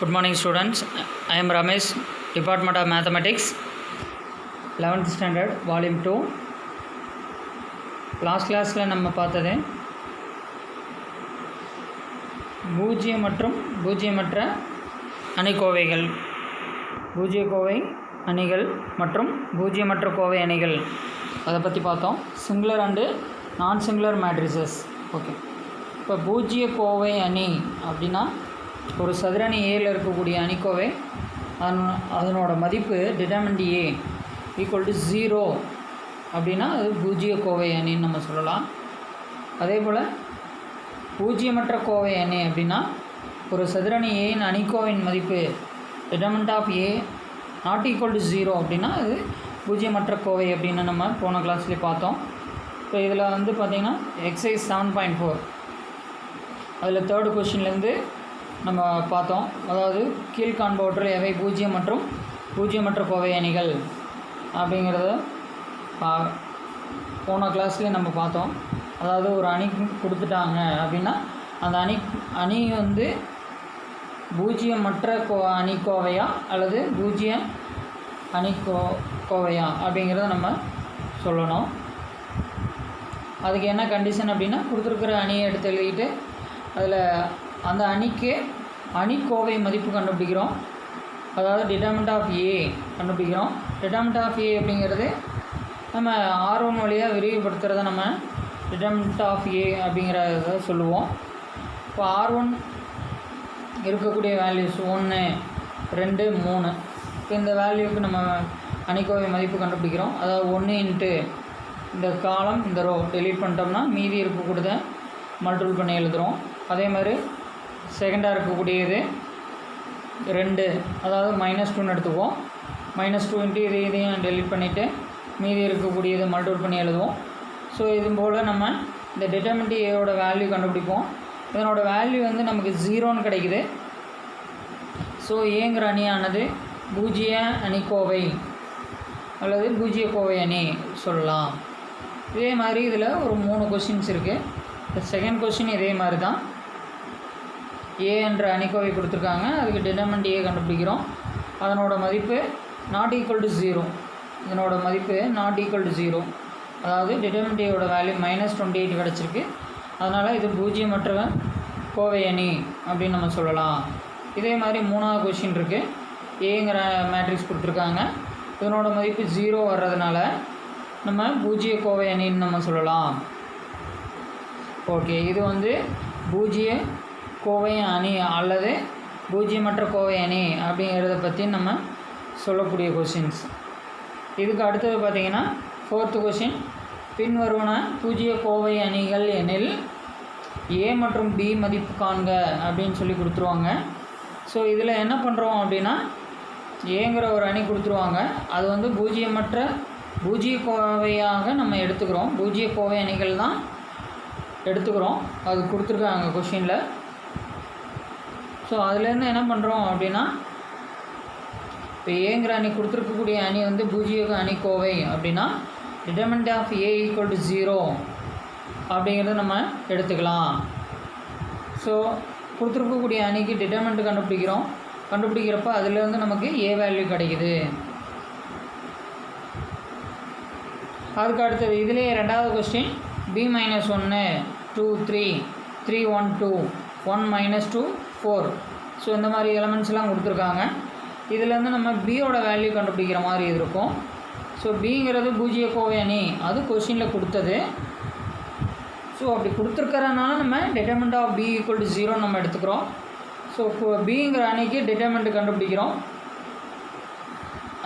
Good morning students. I am Ramesh, Department of Mathematics, 11th standard, volume 2. Last classல நம்ம பார்த்தது பூஜ்ஜியம் மற்றும் பூஜ்ஜியமற்ற அணிக்கோவைகள், பூஜ்ஜிய கோவை அணிகள் மற்றும் பூஜ்ஜியமற்ற கோவை அணிகள் அதை பற்றி பார்த்தோம். சிங்குலர் அண்டு நான் சிங்குலர் மேட்ரிசஸ். ஓகே, இப்போ பூஜ்ஜிய கோவை அணி அப்படின்னா ஒரு சதுரணி ஏல இருக்கக்கூடிய அணிக்கோவை அதனோட மதிப்பு டிட்டர்மினன்ட் ஏ ஈக்குவல் டு 0 அப்படின்னா அது பூஜ்ஜிய கோவை அணின்னு நம்ம சொல்லலாம். அதே போல் பூஜ்ஜியமற்ற கோவை அணி அப்படின்னா ஒரு சதுரணி ஏயின் அணிக்கோவின் மதிப்பு determinant of A not equal to 0 அப்படின்னா அது பூஜ்ஜியமற்ற கோவை அப்படின்னு நம்ம போன கிளாஸ்லேயே பார்த்தோம். இப்போ இதில் வந்து பார்த்திங்கன்னா எக்ஸசைஸ் 7.4 அதில் தேர்டு கொஷின்லேருந்து நம்ம பார்த்தோம். அதாவது கீழ்காண்பவற்றில் எவை பூஜ்ஜியம் மற்றும் பூஜ்ஜியமற்ற கோவை அணிகள் அப்படிங்கிறத போன கிளாஸ்லேயே நம்ம பார்த்தோம். அதாவது ஒரு அணி கொடுத்துட்டாங்க அப்படின்னா அந்த அணி வந்து பூஜ்ஜியமற்ற அணிக்கோவையா அல்லது பூஜ்ஜிய கோவையா அப்படிங்கிறத நம்ம சொல்லணும். அதுக்கு என்ன கண்டிஷன் அப்படின்னா கொடுத்துருக்குற அணியை எடுத்து எழுதிட்டு அதில் அந்த அணிக்கு அணிக்கோவை மதிப்பு கண்டுபிடிக்கிறோம். அதாவது டிட்டர்மினன்ட் ஆஃப் ஏ கண்டுபிடிக்கிறோம். டிட்டர்மினன்ட் ஆஃப் ஏ அப்படிங்கிறது நம்ம R1 வழியாக விரிவுபடுத்துகிறத நம்ம டிட்டர்மினன்ட் ஆஃப் ஏ அப்படிங்கிறத சொல்லுவோம். இப்போ R1 இருக்கக்கூடிய வேல்யூஸ் 1, 2, 3. இப்போ இந்த வேல்யூக்கு நம்ம அணிக்கோவை மதிப்பு கண்டுபிடிக்கிறோம். அதாவது 1 இன்ட்டு இந்த காலம் இந்த ரோ டெலீட் பண்ணிட்டோம்னா மீதி இருக்கக்கூடியதை மல்டிபிள் பண்ணி எழுதுகிறோம். அதே மாதிரி செகண்டாக இருக்கக்கூடியது 2, அதாவது -2ன்னு எடுத்துக்குவோம். -2 இன்ட்டு இதையும் டெலீட் பண்ணிவிட்டு மீதி இருக்கக்கூடியது மல்டிபிள் பண்ணி எழுதுவோம். ஸோ இது போல் நம்ம இந்த டிட்டர்மினன்ட் ஏயோட வேல்யூ கண்டுபிடிப்போம். இதனோட வேல்யூ வந்து நமக்கு 0ன்னு கிடைக்குது. ஸோ ஏங்கிற அணியானது பூஜ்ஜிய அணிக்கோவை அல்லது பூஜ்ஜிய கோவை அணி சொல்லலாம். இதே மாதிரி இதில் ஒரு 3 கொஷின்ஸ் இருக்குது. இந்த செகண்ட் கொஷின் இதே மாதிரி தான். ஏ என்ற அணிக்கோவை கொடுத்துருக்காங்க. அதுக்கு டிட்டர்மினன்ட் ஏ கண்டுபிடிக்கிறோம். அதனோட மதிப்பு நாட் ஈக்குவல் டு 0. இதனோட மதிப்பு நாட் ஈக்குவல் டு 0. அதாவது டிட்டர்மினன்ட் ஏயோட வேல்யூ -28 கிடச்சிருக்கு. அதனால் இது பூஜ்ஜியமற்ற கோவை அணி அப்படின்னு நம்ம சொல்லலாம். இதே மாதிரி 3வது கொஷின் இருக்குது. ஏங்கிற மேட்ரிக்ஸ் கொடுத்துருக்காங்க. இதனோட மதிப்பு 0 வர்றதுனால நம்ம பூஜ்ஜிய கோவை அணின்னு நம்ம சொல்லலாம். ஓகே, இது வந்து பூஜ்ஜிய கோவை அணி அல்லது பூஜ்ஜியமற்ற கோவை அணி அப்படிங்கிறத பற்றி நம்ம சொல்லக்கூடிய கொஷின்ஸ். இதுக்கு அடுத்தது பார்த்திங்கன்னா 4th கொஷின், பின்வருவன பூஜ்ஜிய கோவை அணிகள் எனில் ஏ மற்றும் பி மதிப்பு காண்க அப்படின்னு சொல்லி கொடுத்துருவாங்க. ஸோ இதில் என்ன பண்ணுறோம் அப்படின்னா ஏங்கிற ஒரு அணி கொடுத்துருவாங்க. அது வந்து பூஜ்ஜிய கோவையாக நம்ம எடுத்துக்கிறோம். பூஜ்ஜிய கோவை அணிகள் தான் எடுத்துக்கிறோம். அது கொடுத்துருக்காங்க கொஷினில். ஸோ அதுலேருந்து என்ன பண்ணுறோம் அப்படின்னா இப்போ ஏங்கிற அணி கொடுத்துருக்கக்கூடிய அணி வந்து பூஜ்ஜிய அணிக்கோவை அப்படின்னா determinant of A equal to 0 அப்படிங்கிறத நம்ம எடுத்துக்கலாம். ஸோ கொடுத்துருக்கக்கூடிய அணிக்கு டிட்டர்மினன்ட் கண்டுபிடிக்கிறப்ப அதுலேருந்து நமக்கு ஏ வேல்யூ கிடைக்குது. அதுக்கு அடுத்தது இதுலேயே 2வது கொஸ்டின், b - 1 2 3 3 1 2 1 - 2 4. ஸோ இந்த மாதிரி எலமெண்ட்ஸ்லாம் கொடுத்துருக்காங்க. இதுலேருந்து நம்ம பியோட வேல்யூ கண்டுபிடிக்கிற மாதிரி இருக்கும். ஸோ பிங்கிறது பூஜ்ஜிய கோவை அணி, அது கொஷினில் கொடுத்தது. ஸோ அப்படி கொடுத்துருக்கறதுனால நம்ம determinant of b equal to 0 நம்ம எடுத்துக்கிறோம். ஸோ பிங்கிற அணிக்கு டிட்டர்மினன்ட் கண்டுபிடிக்கிறோம்.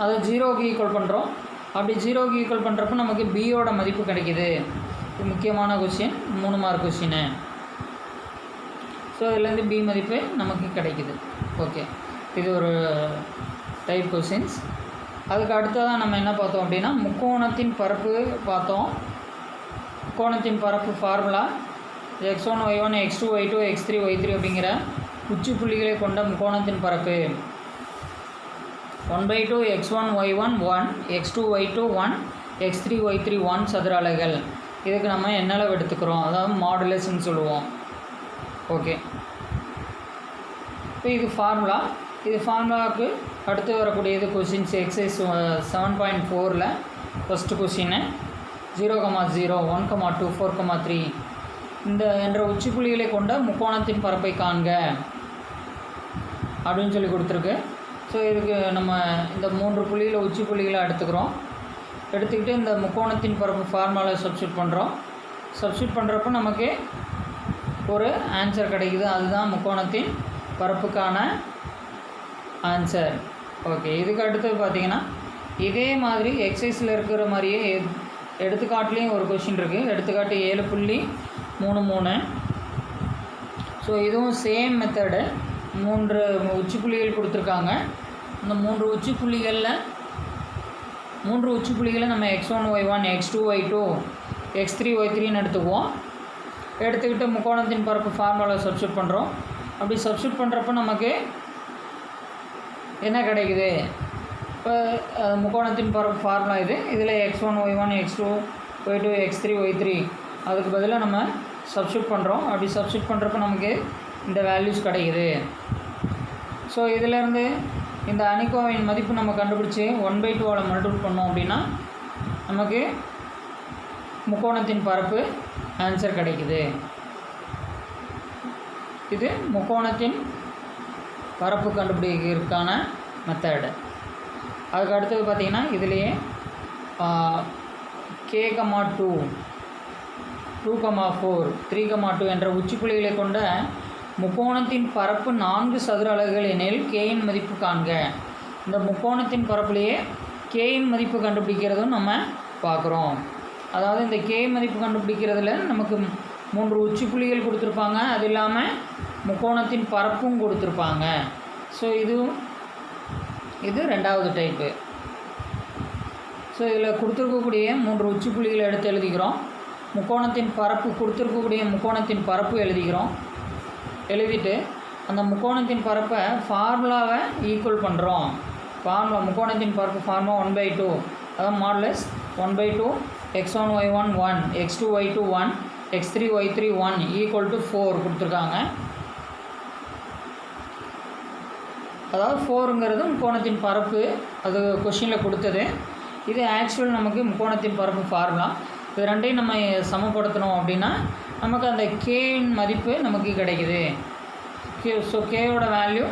அதை 0க்கு ஈக்குவல் பண்ணுறோம். அப்படி 0க்கு ஈக்குவல் பண்ணுறப்ப நமக்கு பியோட மதிப்பு கிடைக்கிது. இது முக்கியமான கொஷின், 3 மார்க் கொஷின். ஸோ இதுலேருந்து பி மதிப்பு நமக்கு கிடைக்குது. ஓகே, இது ஒரு டைப் கொஷின்ஸ். அதுக்கு அடுத்ததான் நம்ம என்ன பார்த்தோம் அப்படின்னா முக்கோணத்தின் பரப்பு பார்த்தோம். முக்கோணத்தின் பரப்பு formula x1 y1 x2 y2 x3 y3 அப்படிங்கிற உச்சி புள்ளிகளை கொண்ட முக்கோணத்தின் பரப்பு 1/2 x1 y1 1 x2 y2 1 x3 y3 1 சதுர அலைகள். இதுக்கு நம்ம எண்ணளவு எடுத்துக்கிறோம், அதாவது மாடுலஸ்ன்னு சொல்லுவோம். ஓகே, இப்போ இது ஃபார்முலாவுக்கு அடுத்து வரக்கூடியது கொஷின்ஸ் எக்ஸைஸ் 7.4 ஃபஸ்ட்டு கொஷின்னு 0,0 1,2 4,3 என்ற உச்சிப்புள்ளிகளை கொண்ட முக்கோணத்தின் பரப்பை காண்க அப்படின்னு சொல்லி கொடுத்துருக்கு. ஸோ இதுக்கு நம்ம இந்த 3 புள்ளியில் உச்சி புள்ளிகளை எடுத்துக்கிட்டு இந்த முக்கோணத்தின் பரப்பு ஃபார்முலாவை சப்ஸ்டியூட் பண்ணுறப்போ நமக்கு ஒரு ஆன்சர் கிடைக்குது. அதுதான் முக்கோணத்தின் பரப்புக்கான ஆன்சர். ஓகே, இதுக்கு அடுத்தது பார்த்திங்கன்னா இதே மாதிரி எக்ஸசைஸில் இருக்கிற மாதிரியே எடுத்துக்காட்டுலேயும் ஒரு கொஷின் இருக்குது. எடுத்துக்காட்டு 7.33. ஸோ இதுவும் சேம் மெத்தடு. 3 உச்சி புள்ளிகள் கொடுத்துருக்காங்க. இந்த 3 உச்சி புள்ளிகளை நம்ம x1 y1 x2 y2 x3 y3ன்னு எடுத்துக்கிட்டு முக்கோணத்தின் பரப்பு ஃபார்முலாவை சப்ஸ்டியூட் பண்ணுறோம். அப்படி சப்ஸ்டியூட் பண்ணுறப்போ நமக்கு என்ன கிடைக்குது? இப்போ முக்கோணத்தின் பரப்பு ஃபார்முலா இதில் x1 y1 x2 y2 x3 y3 அதுக்கு பதிலாக நம்ம சப்ஸ்டியூட் பண்ணுறோம். அப்படி சப்ஸ்டியூட் பண்ணுறப்போ நமக்கு இந்த வேல்யூஸ் கிடைக்குது. ஸோ இதிலேருந்து இந்த அணிக்கோவையின் மதிப்பு நம்ம கண்டுபிடிச்சி 1/2 மல்டிபிள் பண்ணோம் அப்படின்னா நமக்கு முக்கோணத்தின் பரப்பு ஆன்சர் கிடைக்குது. இது முக்கோணத்தின் பரப்பு கண்டுபிடிக்கிறதுக்கான மெத்தடு. அதுக்கு அடுத்தது பார்த்திங்கன்னா இதுலேயே k,2 2,4 3,2 என்ற உச்சிப்புள்ளிகளை கொண்ட முக்கோணத்தின் பரப்பு 4 சதுர அலகுகள் எனில் k-இன் மதிப்பு காண்க. இந்த முக்கோணத்தின் பரப்புலேயே k-இன் மதிப்பு கண்டுபிடிக்கிறதும் நம்ம பார்க்குறோம். அதாவது இந்த k மதிப்பு கண்டுபிடிக்கிறதுல நமக்கு 3 உச்சி புள்ளிகள் கொடுத்துருப்பாங்க. அது இல்லாமல் முக்கோணத்தின் பரப்பும் கொடுத்துருப்பாங்க. ஸோ இது 2வது டைப்பு. ஸோ இதில் கொடுத்துருக்கக்கூடிய 3 உச்சி புள்ளிகளை எடுத்து எழுதிக்கிறோம். முக்கோணத்தின் பரப்பு கொடுத்துருக்கக்கூடிய முக்கோணத்தின் பரப்பு எழுதிட்டு அந்த முக்கோணத்தின் பரப்பை ஃபார்முலாவை ஈக்குவல் பண்ணுறோம். முக்கோணத்தின் பரப்பு ஃபார்முலா 1/2, அதாவது modulus 1/2 x1 y1 1 x2 y2 1 x3 y3 1 equal to 4 கொடுத்துருக்காங்க. அதாவது 4ங்கிறது முக்கோணத்தின் பரப்பு, அது கொஷினில் கொடுத்தது. இது ஆக்சுவல் நமக்கு முக்கோணத்தின் பரப்பு ஃபார்முலா. இது ரெண்டையும் நம்ம சமப்படுத்தணும் அப்படின்னா நமக்கு அந்த கேயின் மதிப்பு நமக்கு கிடைக்குது. ஸோ கேயோட வேல்யூ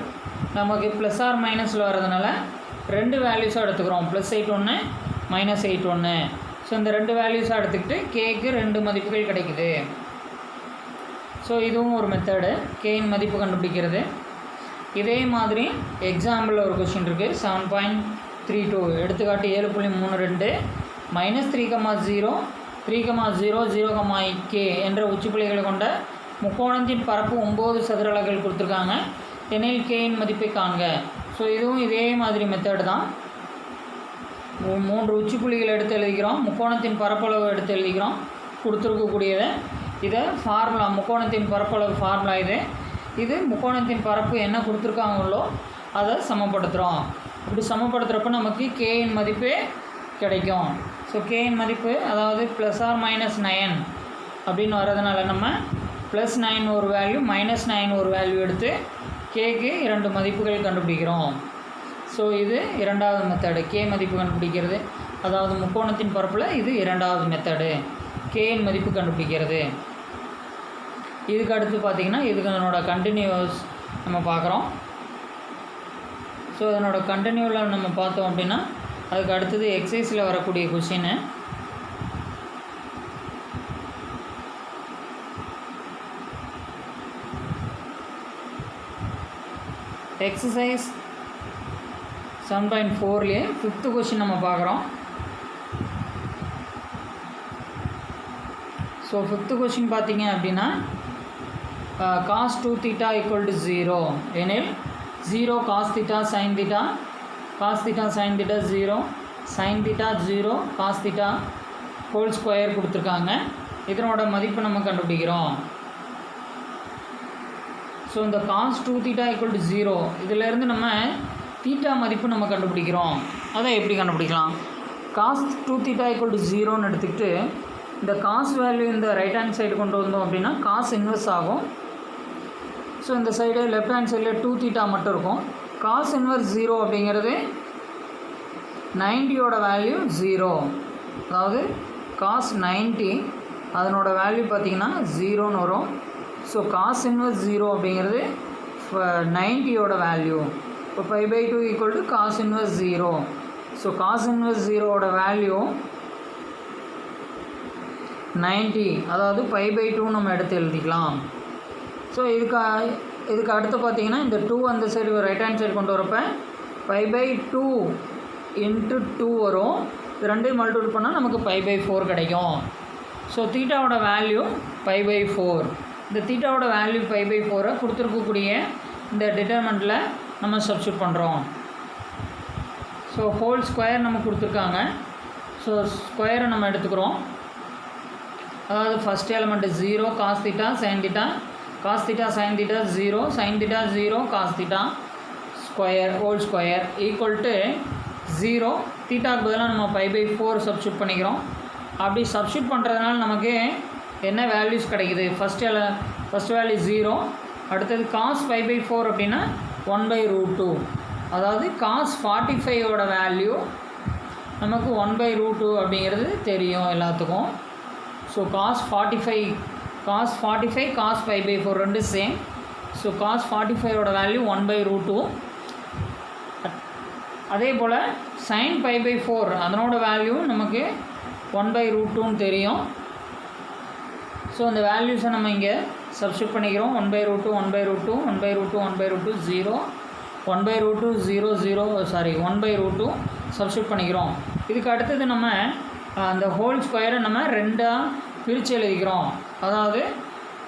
நமக்கு ப்ளஸ் ஆர் மைனஸில் வர்றதுனால 2 வேல்யூஸாக எடுத்துக்கிறோம். +8 1 -8 1. ஸோ இந்த 2 வேல்யூஸாக எடுத்துக்கிட்டு கேக்கு 2 மதிப்புகள் கிடைக்குது. ஸோ இதுவும் ஒரு மெத்தடு, கேயின் மதிப்பு கண்டுபிடிக்கிறது. இதே மாதிரி எக்ஸாம்பிளில் ஒரு கொஷின் இருக்குது. 7.32 எடுத்துக்காட்டு 7.32 -3,0 3,0 0,k என்ற உச்சிப்புள்ளிகளை கொண்ட முக்கோணத்தின் பரப்பு 9 சதுர அலகுகள் கொடுத்துருக்காங்க. எனில் கேயின் மதிப்பை காண்க. ஸோ இதுவும் இதே மாதிரி மெத்தடு தான். 3 உச்சி புள்ளிகள் எடுத்து எழுதிக்கிறோம். முக்கோணத்தின் பரப்பளவு எடுத்து எழுதிக்கிறோம். கொடுத்துருக்கக்கூடியதை இதை ஃபார்முலா, முக்கோணத்தின் பரப்பளவு ஃபார்முலா இது முக்கோணத்தின் பரப்பு என்ன கொடுத்துருக்காங்களோ அதை சமப்படுத்துகிறோம். இப்படி சமப்படுத்துகிறப்ப நமக்கு கேயின் மதிப்பு கிடைக்கும். ஸோ கேயின் மதிப்பு அதாவது +or-9 அப்படின்னு வர்றதுனால நம்ம +9 ஒரு வேல்யூ -9 ஒரு வேல்யூ எடுத்து கேக்கு 2 மதிப்புகள் கண்டுபிடிக்கிறோம். ஸோ இது 2வது மெத்தடு, கே மதிப்பு கண்டுபிடிக்கிறது. அதாவது முக்கோணத்தின் பரப்பில் இது 2வது மெத்தடு, கேயின் மதிப்பு கண்டுபிடிக்கிறது. இதுக்கு அடுத்து பார்த்திங்கன்னா இதுக்கு என்னோட கண்டினியூஸ் நம்ம பார்க்குறோம். ஸோ இதனோட கண்டினியூவில் நம்ம பார்த்தோம் அப்படின்னா அதுக்கு அடுத்தது எக்ஸசைஸில் வரக்கூடிய கொஷின்னு. எக்ஸசைஸ் 7.4லேயே 5th கொஷின் நம்ம பார்க்குறோம். ஸோ 5th கொஷின் பார்த்திங்க அப்படின்னா cos 2θ = 0 எனில் 0 cos θ sin θ cos θ sin θ 0 sin θ 0 cos θ whole square கொடுத்துருக்காங்க. இதனோட மதிப்பு நம்ம கண்டுபிடிக்கிறோம். ஸோ இந்த cos 2θ = 0 இதிலேருந்து நம்ம தீட்டா மதிப்பு நம்ம கண்டுபிடிக்கிறோம். அதை எப்படி கண்டுபிடிக்கலாம்? cos 2θ = 0ன்னு எடுத்துக்கிட்டு இந்த காஸ் வேல்யூ இந்த ரைட் ஹேண்ட் சைடு கொண்டு வந்தோம் அப்படின்னா காஸ் இன்வெர்ஸ் ஆகும். ஸோ இந்த சைடு லெஃப்ட் ஹேண்ட் சைடில் 2 தீட்டா மட்டும் இருக்கும். காஸ் இன்வர்ஸ் 0 அப்படிங்கிறது 90யோட வேல்யூ 0, அதாவது காஸ் 90 அதனோட வேல்யூ பார்த்திங்கன்னா 0ன்னு வரும். ஸோ காஸ் இன்வர்ஸ் 0 அப்படிங்கிறது 90யோட வேல்யூ. இப்போ π/2 equal to cos inverse 0. So cos inverse 0வோட வேல்யூ 90, அதாவது π/2 நம்ம எடுத்து எழுதிக்கலாம். ஸோ இதுக்கு அடுத்து பார்த்திங்கன்னா இந்த 2 அந்த சைடு ரைட் ஹேண்ட் சைடு கொண்டு வரப்போ π/2 × 2 வரும். இது ரெண்டையும் மல்டிபிள் பண்ணால் நமக்கு π/4 கிடைக்கும். ஸோ தீட்டாவோட வேல்யூ π/4. இந்த தீட்டாவோட வேல்யூ π/4 கொடுத்துருக்கக்கூடிய இந்த டிட்டர்மெண்ட்டில் நம்ம சப்ஸ்டியூட் பண்ணுறோம். ஸோ ஹோல் ஸ்கொயர் நம்ம கொடுத்துருக்காங்க. ஸோ ஸ்கொயரை நம்ம எடுத்துக்கிறோம். அதாவது first element 0 cos θ sin θ, cos θ sin θ 0, sin θ 0, cos θ square whole square equal to 0. தீட்டாக்கு பதிலாக நம்ம π/4 சப்ஸ்டியூட் பண்ணிக்கிறோம். அப்படி சப்ஸ்டியூட் பண்ணுறதுனால நமக்கு என்ன வேல்யூஸ் கிடைக்குது? ஃபஸ்ட் வேல்யூ 0, அடுத்தது cos π/4 அப்படின்னா 1/√2, அதாவது cos 45யோட வேல்யூ நமக்கு 1/√2 அப்படிங்கிறது தெரியும் எல்லாத்துக்கும். ஸோ cos 45 cos π/4 ரெண்டு சேம். ஸோ cos 45யோட வேல்யூ 1/√2. அதே போல் sin π/4 அதனோட வேல்யூ நமக்கு 1/√2ன்னு தெரியும். ஸோ அந்த வேல்யூஸை நம்ம இங்கே சப்ஸ்டியூட் பண்ணிக்கிறோம். 1/√2 1/√2 1/√2 1/√2 0 1/√2 0 0 சாரி 1/√2 சப்ஸ்டியூட் பண்ணிக்கிறோம். இதுக்கு அடுத்தது நம்ம அந்த ஹோல் ஸ்கொயரை நம்ம ரெண்டாக பிரித்து எழுதிக்கிறோம். அதாவது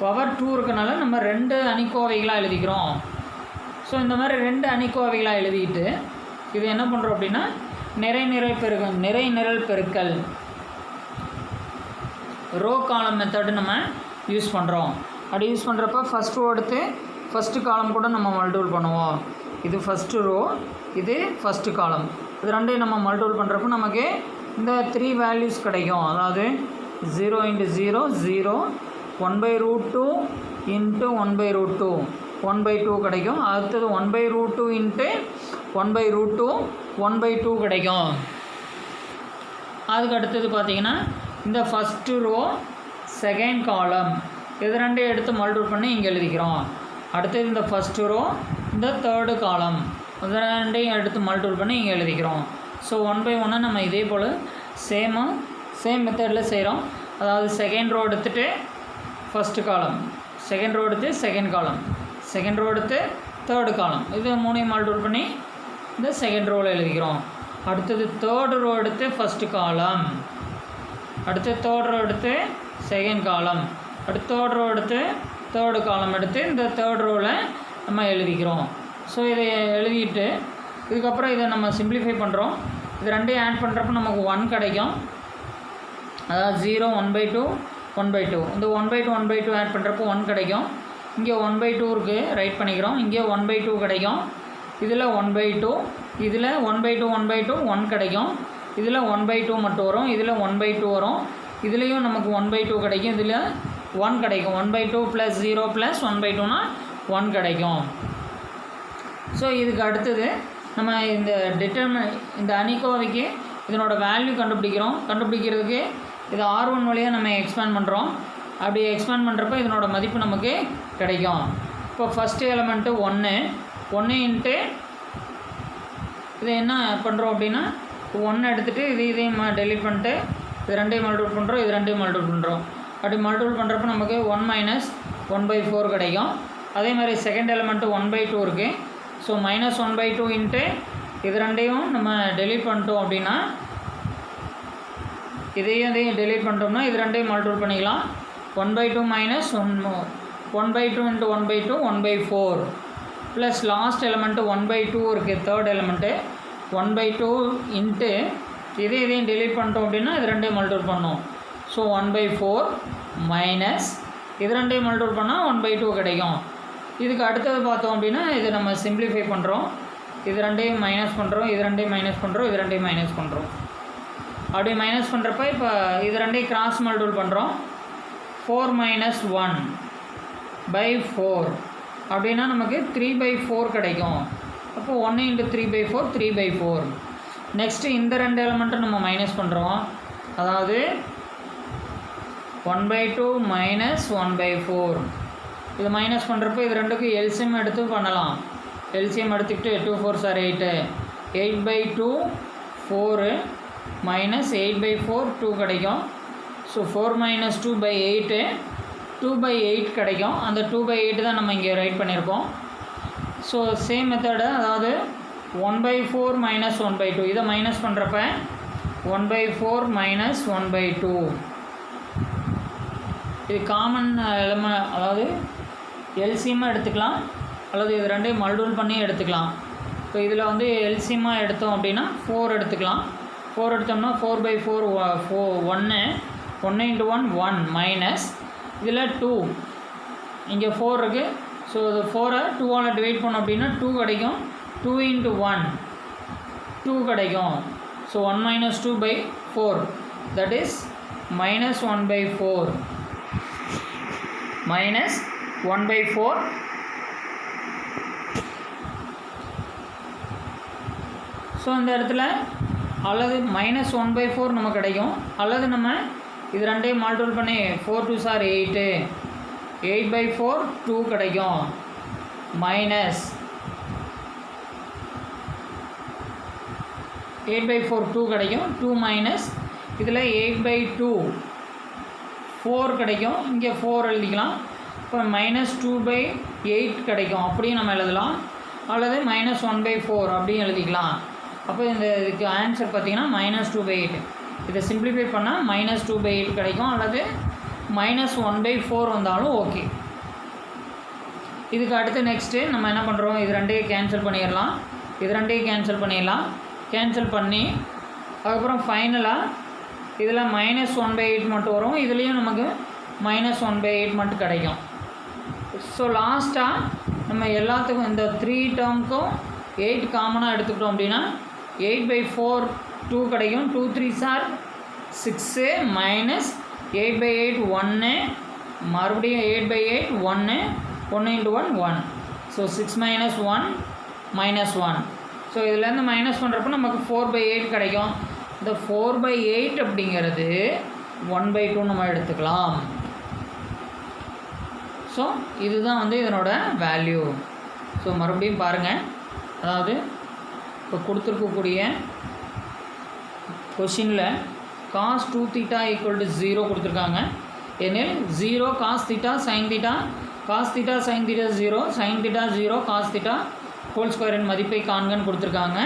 பவர் 2 இருக்கனால நம்ம 2 அணிக்கோவைகளாக எழுதிக்கிறோம். ஸோ இந்த மாதிரி 2 அணிக்கோவைகளாக எழுதிட்டு இது என்ன பண்ணுறோம் அப்படின்னா நிறை நிரல் பெருக்கல் ரோ காலம் மெத்தடு நம்ம யூஸ் பண்ணுறோம். அப்படி யூஸ் பண்ணுறப்ப ஃபஸ்ட் ரோ எடுத்து ஃபஸ்ட்டு காலம் கூட நம்ம மல்டிபிள் பண்ணுவோம். இது ஃபஸ்ட்டு ரோ, இது ஃபஸ்ட்டு காலம். இது ரெண்டையும் நம்ம மல்டிபிள் பண்ணுறப்போ நமக்கு இந்த 3 வேல்யூஸ் கிடைக்கும். அதாவது 0 × 0 0, 1/√2 × 1/√2 1/2 கிடைக்கும். அடுத்தது 1/√2 × 1/√2 1/2 கிடைக்கும். அதுக்கு அடுத்தது பார்த்திங்கன்னா இந்த ஃபஸ்ட்டு ரோ செகண்ட் காலம் இது ரெண்டையும் எடுத்து மல்டிபிள் பண்ணி இங்கே எழுதிக்கிறோம். அடுத்தது இந்த ஃபஸ்ட்டு ரோ இந்த தேர்டு காலம் இது ரெண்டையும் எடுத்து மல்டிபிள் பண்ணி இங்கே எழுதிக்கிறோம். ஸோ 1/1 நம்ம இதே போல் சேம் மெத்தடில் செய்கிறோம். அதாவது செகண்ட் ரோ எடுத்துகிட்டு ஃபஸ்ட்டு காலம், செகண்ட் ரோ எடுத்து செகண்ட் காலம், செகண்ட் ரோ எடுத்து தேர்டு காலம், இது மூணையும் மல்டிபிள் பண்ணி இந்த செகண்ட் ரோவில் எழுதிக்கிறோம். அடுத்தது தேர்டு ரோ எடுத்து ஃபஸ்ட்டு காலம், அடுத்து தேர்ட் ரோ எடுத்து செகண்ட் காலம், அடுத்து தேர்ட் ரோ எடுத்து தேர்டு காலம் எடுத்து இந்த தேர்ட் ரோவில் நம்ம எழுதிக்கிறோம். ஸோ இதை எழுதிட்டு இதுக்கப்புறம் இதை நம்ம சிம்பிளிஃபை பண்ணுறோம். இது ரெண்டையும் ஆட் பண்ணுறப்ப நமக்கு 1 கிடைக்கும். அதாவது 0 1/2 1/2 இந்த 1/2 1/2 ஆட் பண்ணுறப்போ 1 கிடைக்கும். இங்கே 1/2 இருக்குது, ரைட் பண்ணிக்கிறோம். இங்கே 1/2 கிடைக்கும். இதில் 1/2, இதில் 1/2 1/2 1 கிடைக்கும். இதில் 1/2 மட்டும் வரும், இதில் 1/2 வரும், இதுலேயும் நமக்கு 1/2 கிடைக்கும், இதில் 1 கிடைக்கும். 1/2 + 0 + 1/2னா 1 கிடைக்கும். ஸோ இதுக்கு அடுத்தது நம்ம இந்த அணிக்கோவைக்கு இதனோட வேல்யூ கண்டுபிடிக்கிறதுக்கு இது R1 வழியாக நம்ம எக்ஸ்பேண்ட் பண்ணுறோம். அப்படி எக்ஸ்பேண்ட் பண்ணுறப்ப இதனோட மதிப்பு நமக்கு கிடைக்கும். இப்போ ஃபஸ்ட்டு எலமெண்ட்டு 1 இன்ட்டு இது என்ன பண்ணுறோம் அப்படின்னா 1 எடுத்துகிட்டு இதையும் டெலிட் பண்ணிட்டு இது ரெண்டையும் மல்டிபிள் பண்ணுறோம், இது ரெண்டையும் மல்டிபிள் பண்ணுறோம். அப்படி மல்டிபிள் பண்ணுறப்ப நமக்கு 1 - 1/4 கிடைக்கும். அதே மாதிரி செகண்ட் எலமெண்ட்டு 1/2 இருக்குது. ஸோ -1/2 இன்ட்டு இது ரெண்டையும் நம்ம டெலிட் பண்ணிட்டோம் அப்படின்னா இதையும் டெலிட் பண்ணிட்டோம்னா இது ரெண்டையும் மல்டிபிள் பண்ணிக்கலாம். 1/2 - 1/2 × 1/2 1/4 ப்ளஸ் லாஸ்ட் எலமெண்ட்டு 1/2 இருக்குது. தேர்ட் எலமெண்ட்டு 1/2 இன்ட்டு இதையும் டெலிட் பண்ணிட்டோம் அப்படின்னா இது ரெண்டையும் மல்டிபிள் பண்ணோம். ஸோ 1/4 மைனஸ் இது ரெண்டையும் மல்டிபிள் பண்ணால் 1/2 கிடைக்கும். இதுக்கு அடுத்தது பார்த்தோம் அப்படின்னா இதை நம்ம சிம்பிளிஃபை பண்ணுறோம். இது ரெண்டையும் மைனஸ் பண்ணுறோம், இது ரெண்டையும் மைனஸ் பண்ணுறோம், இது ரெண்டையும் மைனஸ் பண்ணுறோம். அப்படி மைனஸ் பண்ணுறப்ப இப்போ இது ரெண்டையும் கிராஸ் மல்டிபிள் பண்ணுறோம். 4 - 1/4 அப்படின்னா நமக்கு 3/4 கிடைக்கும். அப்போ 1 × 3/4 3/4. நெக்ஸ்ட்டு இந்த ரெண்டு எலமெண்ட்டை நம்ம மைனஸ் பண்ணுறோம். அதாவது 1/2 மைனஸ் 1/4. இது மைனஸ் பண்ணுறப்போ இது ரெண்டுக்கும் எல்சிஎம் எடுத்து பண்ணலாம். எல்சிஎம் எடுத்துக்கிட்டு 2 4s are 8. 8/2 4 மைனஸ் 8/4 2 கிடைக்கும். ஸோ 4 மைனஸ் 2/8 2/8 கிடைக்கும். அந்த 2/8 தான் நம்ம இங்கே ரைட் பண்ணியிருக்கோம். ஸோ சேம் மெத்தடு, அதாவது 1/4 மைனஸ் 1/2 இதை மைனஸ் பண்ணுறப்ப 1/4 மைனஸ் 1/2. இது காமன் எலமெண்ட், அதாவது எல்சிஎம்மாக எடுத்துக்கலாம் அல்லது இது ரெண்டையும் மல்டிபிள் பண்ணி எடுத்துக்கலாம். இப்போ இதில் வந்து எல்சிஎம்மாக எடுத்தோம் அப்படின்னா 4 எடுத்துக்கலாம். 4 எடுத்தோம்னா 4/4 1 × 1 1 மைனஸ் இதில் 2, இங்கே 4 இருக்குது. ஸோ இது 4-ஐ 2ஆல் டிவைட் பண்ணோம் அப்படின்னா 2 கிடைக்கும். 2 × 1 2 கிடைக்கும். So 1 minus 2/4 that is minus 1/4 minus 1/4. So இந்த இடத்துல அல்லது மைனஸ் 1/4 நமக்கு கிடைக்கும், அல்லது நம்ம இது ரெண்டையும் மல்டிபிள் பண்ணி 4 2s are 8 8/4 2 கிடைக்கும். மைனஸ் 8/4 2 கிடைக்கும். 2 மைனஸ் இதில் 8/2 4 கிடைக்கும். இங்கே 4 எழுதிக்கலாம். இப்போ மைனஸ் 2/8 கிடைக்கும். அப்படியும் நம்ம எழுதலாம். அல்லது மைனஸ் 1/4 அப்படியும் எழுதிக்கலாம். அப்போ இந்த இதுக்கு ஆன்சர் பார்த்திங்கன்னா மைனஸ் 2/8. இதை சிம்பிளிஃபை பண்ணால் மைனஸ் 2/8 கிடைக்கும், அல்லது மைனஸ் 1/4 வந்தாலும் ஓகே. இதுக்கு அடுத்து நெக்ஸ்ட்டு நம்ம என்ன பண்ணுறோம், இது ரெண்டையும் கேன்சல் பண்ணிடலாம். இது ரெண்டையும் கேன்சல் பண்ணிடலாம். கேன்சல் பண்ணி அதுக்கப்புறம் ஃபைனலாக இதில் மைனஸ் 1/8 மட்டும் வரும். இதுலேயும் நமக்கு மைனஸ் 1/8 மட்டும் கிடைக்கும். ஸோ லாஸ்ட்டாக நம்ம எல்லாத்துக்கும் இந்த 3 டேர்முக்கும் 8 காமனாக எடுத்துக்கிட்டோம் அப்படின்னா 8/4 2 கிடைக்கும். 2 3s are 6 மைனஸ் 8/8 1 மறுபடியும் 8/8 1 1 × 1 1. So 6 minus 1 minus 1. ஸோ இதுலேருந்து மைனஸ் பண்ணுறப்போ நமக்கு 4/8 கிடைக்கும். இந்த 4/8 அப்படிங்கிறது 1/2 நம்ம எடுத்துக்கலாம். ஸோ இதுதான் வந்து இதனோட வேல்யூ. ஸோ மறுபடியும் பாருங்கள், அதாவது இப்போ கொடுத்துருக்கக்கூடிய கொஷினில் cos 2θ = 0 கொடுத்துருக்காங்க. எனில் 0 cos θ sin θ cos θ sin θ 0 sin θ 0 cos θ whole ஸ்கொயரின் மதிப்பை காண்கன்னு கொடுத்துருக்காங்க.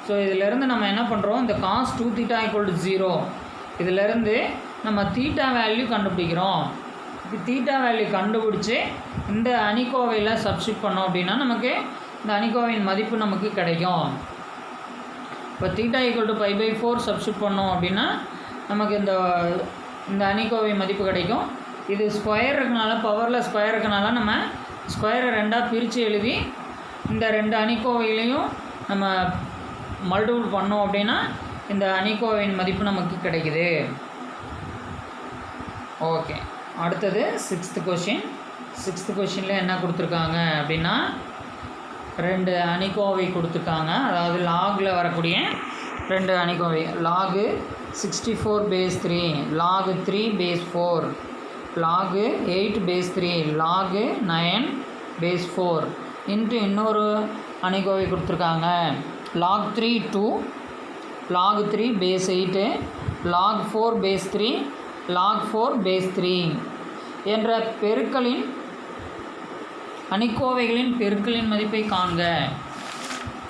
ஸோ இதிலேருந்து நம்ம என்ன பண்ணுறோம், இந்த cos 2θ = 0 இதிலேருந்து நம்ம தீட்டா வேல்யூ கண்டுபிடிக்கிறோம். இப்போ தீட்டா வேல்யூ கண்டுபிடிச்சி இந்த அணிக்கோவையில் சப்ஸ்டிட் பண்ணோம் அப்படின்னா நமக்கு இந்த அணிக்கோவையின் மதிப்பு நமக்கு கிடைக்கும். இப்போ தீட்டா = π/4 சப்ஸ்டிட் பண்ணோம் அப்படின்னா நமக்கு இந்த அணிக்கோவை மதிப்பு கிடைக்கும். இது ஸ்கொயர் இருக்கனால, பவரில் ஸ்கொயர் இருக்கனால நம்ம ஸ்கொயரை 2ஆக பிரித்து எழுதி இந்த 2 அணிக்கோவையிலையும் நம்ம மல்டிபிள் பண்ணோம் அப்படின்னா இந்த அணிக்கோவையின் மதிப்பு நமக்கு கிடைக்குது. ஓகே, அடுத்தது 6th கொஷின். 6th கொஷினில் என்ன கொடுத்துருக்காங்க அப்படின்னா 2 அணிக்கோவை கொடுத்துருக்காங்க. அதாவது லாகில் வரக்கூடிய 2 அணிக்கோவை. Log 64/3 log 3/4 log 8/3 log 9/4 into இன்னொரு அணிக்கோவை கொடுத்துருக்காங்க. லாக் 3 2 லாக் 3/8 லாக் 4/3 லாக் 4/3 என்ற பெருக்களின் அணிக்கோவைகளின் பெருக்களின் மதிப்பை காண்க.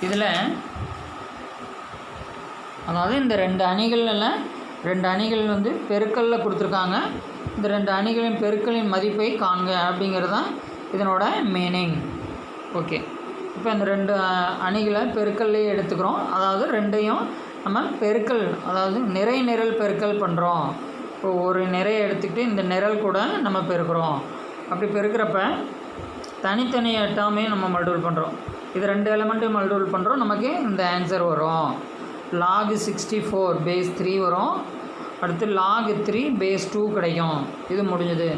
இதில் அதாவது இந்த 2 அணிகளில் 2 அணிகள் வந்து பெருக்கல்ல கொடுத்துருக்காங்க. இந்த 2 அணிகளின் பெருக்களின் மதிப்பை காண்க அப்படிங்கிறது தான் இதனோட மீனிங். ஓகே, இப்போ இந்த 2 அணிகளை பெருக்கல்லையே எடுத்துக்கிறோம். அதாவது 2ஐயும் நம்ம பெருக்கல், அதாவது நிறை நிரல் பெருக்கல் பண்ணுறோம். இப்போ ஒரு நிறையை எடுத்துக்கிட்டு இந்த நிரல் கூட நம்ம பெருக்கிறோம். அப்படி பெருக்கிறப்ப தனித்தனி டேர்மையும் நம்ம மல்டிபிள் பண்ணுறோம். இது 2 எலமெண்ட்டையும் மல்டிபிள் பண்ணுறோம். நமக்கு இந்த ஆன்சர் வரும். log 64/3 வரும். அடுத்து log 3/2 கிடைக்கும். இது முடிஞ்சது.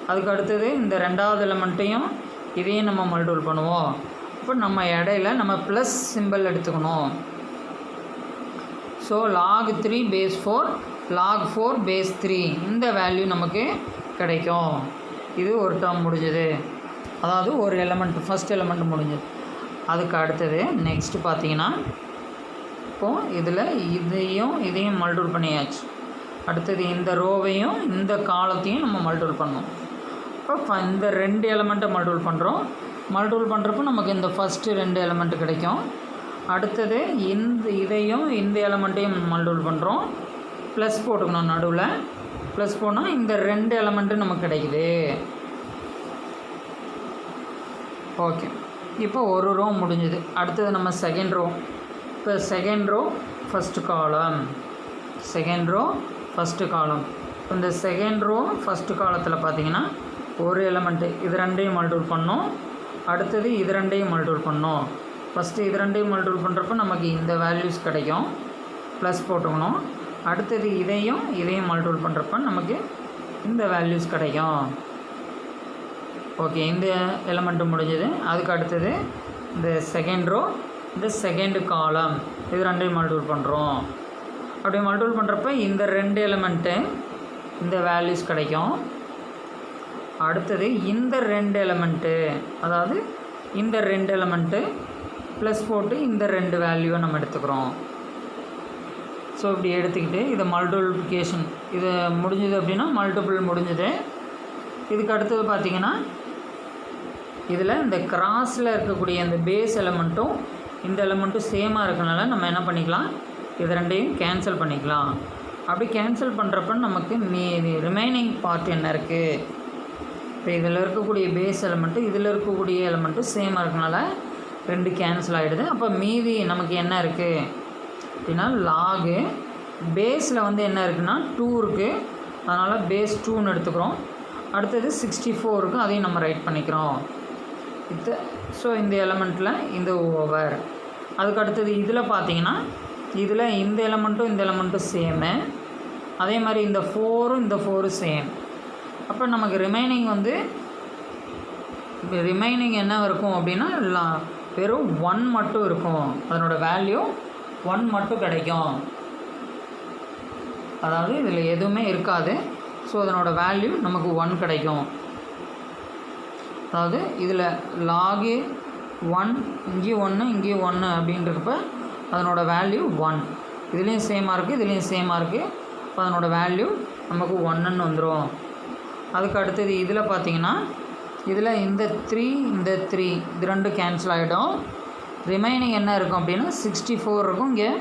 அதுக்கு அடுத்தது இந்த 2வது எலமெண்ட்டையும் இதையும் நம்ம மல்டிபிள் பண்ணுவோம். இப்போ நம்ம இடையில நம்ம ப்ளஸ் சிம்பிள் எடுத்துக்கணும். So log 3 base 4 log 4 base 3 இந்த வேல்யூ நமக்கு கிடைக்கும். இது ஒரு டேர்ம் முடிஞ்சது, அதாவது ஒரு எலமெண்ட் ஃபஸ்ட் எலமெண்ட் முடிஞ்சது. அதுக்கு அடுத்தது நெக்ஸ்ட்டு பார்த்தீங்கன்னா இப்போது இதில் இதையும் மல்டிபிள் பண்ணியாச்சு. அடுத்தது இந்த ரோவையும் இந்த காலத்தையும் நம்ம மல்டிபிள் பண்ணோம். இப்போ இந்த 2 எலமெண்ட்டை மல்டிபிள் பண்ணுறோம். மல்டிபிள் பண்ணுறப்போ நமக்கு இந்த ஃபஸ்ட்டு 2 எலமெண்ட்டு கிடைக்கும். அடுத்தது இதையும் இந்த எலமெண்ட்டையும் மல்டிபிள் பண்ணுறோம். ப்ளஸ் போட்டுக்கணும், நடுவில் ப்ளஸ் போனால் இந்த 2 எலமெண்ட்டு நமக்கு கிடைக்குது. ஓகே, இப்போ ஒரு ரோ முடிஞ்சுது. அடுத்தது நம்ம செகண்ட் ரோ. இப்போ second row first column, second row first column. இந்த செகண்ட் ரோ ஃபஸ்ட்டு காலத்தில் பார்த்தீங்கன்னா ஒரு எலமெண்ட்டு இது 2ஐயும் மல்டிபிள் பண்ணோம். அடுத்தது இது 2ஐயும் மல்டிபிள் பண்ணோம். ஃபஸ்ட்டு இது 2ஐயும் மல்டிபிள் பண்ணுறப்போ நமக்கு இந்த வேல்யூஸ் கிடைக்கும், ப்ளஸ் போட்டுக்கணும். அடுத்தது இதையும் மல்டிபிள் பண்ணுறப்ப நமக்கு இந்த வேல்யூஸ் கிடைக்கும். ஓகே, இந்த எலமெண்ட்டு முடிஞ்சது. அதுக்கு அடுத்தது இந்த செகண்ட் ரோ, இந்த செகண்டு காலம், இது 2ஐயும் மல்டிபிள் பண்ணுறோம். அப்படி மல்டிபிள் பண்ணுறப்ப இந்த 2 எலமெண்ட்டு இந்த வேல்யூஸ் கிடைக்கும். அடுத்தது இந்த 2 எலமெண்ட்டு, அதாவது இந்த 2 எலமெண்ட்டு ப்ளஸ் போட்டு இந்த 2 வேல்யூவை நம்ம எடுத்துக்கிறோம். ஸோ இப்படி எடுத்துக்கிட்டு இதை மல்டிப்ளிகேஷன் இது முடிஞ்சது அப்படின்னா மல்டிபிள் முடிஞ்சது. இதுக்கு அடுத்தது பார்த்திங்கன்னா இதில் இந்த கிராஸில் இருக்கக்கூடிய இந்த பேஸ் எலமெண்ட்டும் இந்த எலமெண்ட்டும் சேமாக இருக்கனால நம்ம என்ன பண்ணிக்கலாம், இது 2ஐயும் கேன்சல் பண்ணிக்கலாம். அப்படி கேன்சல் பண்ணுறப்ப நமக்கு ரிமைனிங் பார்ட் என்ன இருக்குது, இப்போ இதில் இருக்கக்கூடிய பேஸ் எலமெண்ட்டு இதில் இருக்கக்கூடிய எலமெண்ட்டு சேமாக இருக்கனால 2 கேன்சல் ஆகிடுது. அப்போ மீதி நமக்கு என்ன இருக்குது அப்படின்னா லாகு பேஸில் வந்து என்ன இருக்குன்னா 2 இருக்குது, அதனால் பேஸ் 2ன்னு எடுத்துக்கிறோம். அடுத்தது 64 இருக்குது, அதையும் நம்ம ரைட் பண்ணிக்கிறோம். ஸோ இந்த எலமெண்ட்டில் இந்த ஓவர். அதுக்கு அடுத்தது இதில் பார்த்தீங்கன்னா இதில் இந்த எலமெண்ட்டும் இந்த எலமெண்ட்டும் சேமு, அதே மாதிரி இந்த 4ம் இந்த 4ம் சேம். அப்போ நமக்கு ரிமைனிங் என்ன இருக்கும் அப்படின்னா வெறும் 1 மட்டும் இருக்கும், அதனோட வேல்யூ 1 மட்டும் கிடைக்கும். அதாவது இதில் எதுவுமே இருக்காது. ஸோ அதனோட வேல்யூ நமக்கு 1 கிடைக்கும். அதாவது இதில் லாகு 1 இங்கேயும் 1 இங்கேயும் 1 அப்படின்றப்ப அதனோட வேல்யூ 1. இதுலேயும் சேமாக இருக்குது, இதுலேயும் சேமாக இருக்குது. இப்போ அதனோட வேல்யூ நமக்கு 1ன்னு வந்துடும். அதுக்கு அடுத்தது இதில் பார்த்திங்கன்னா இதில் இந்த 3 இந்த 3 இது 2 கேன்சல் ஆகிடும். ரிமைனிங் என்ன இருக்கும் அப்படின்னா 64 இருக்கும், இங்கே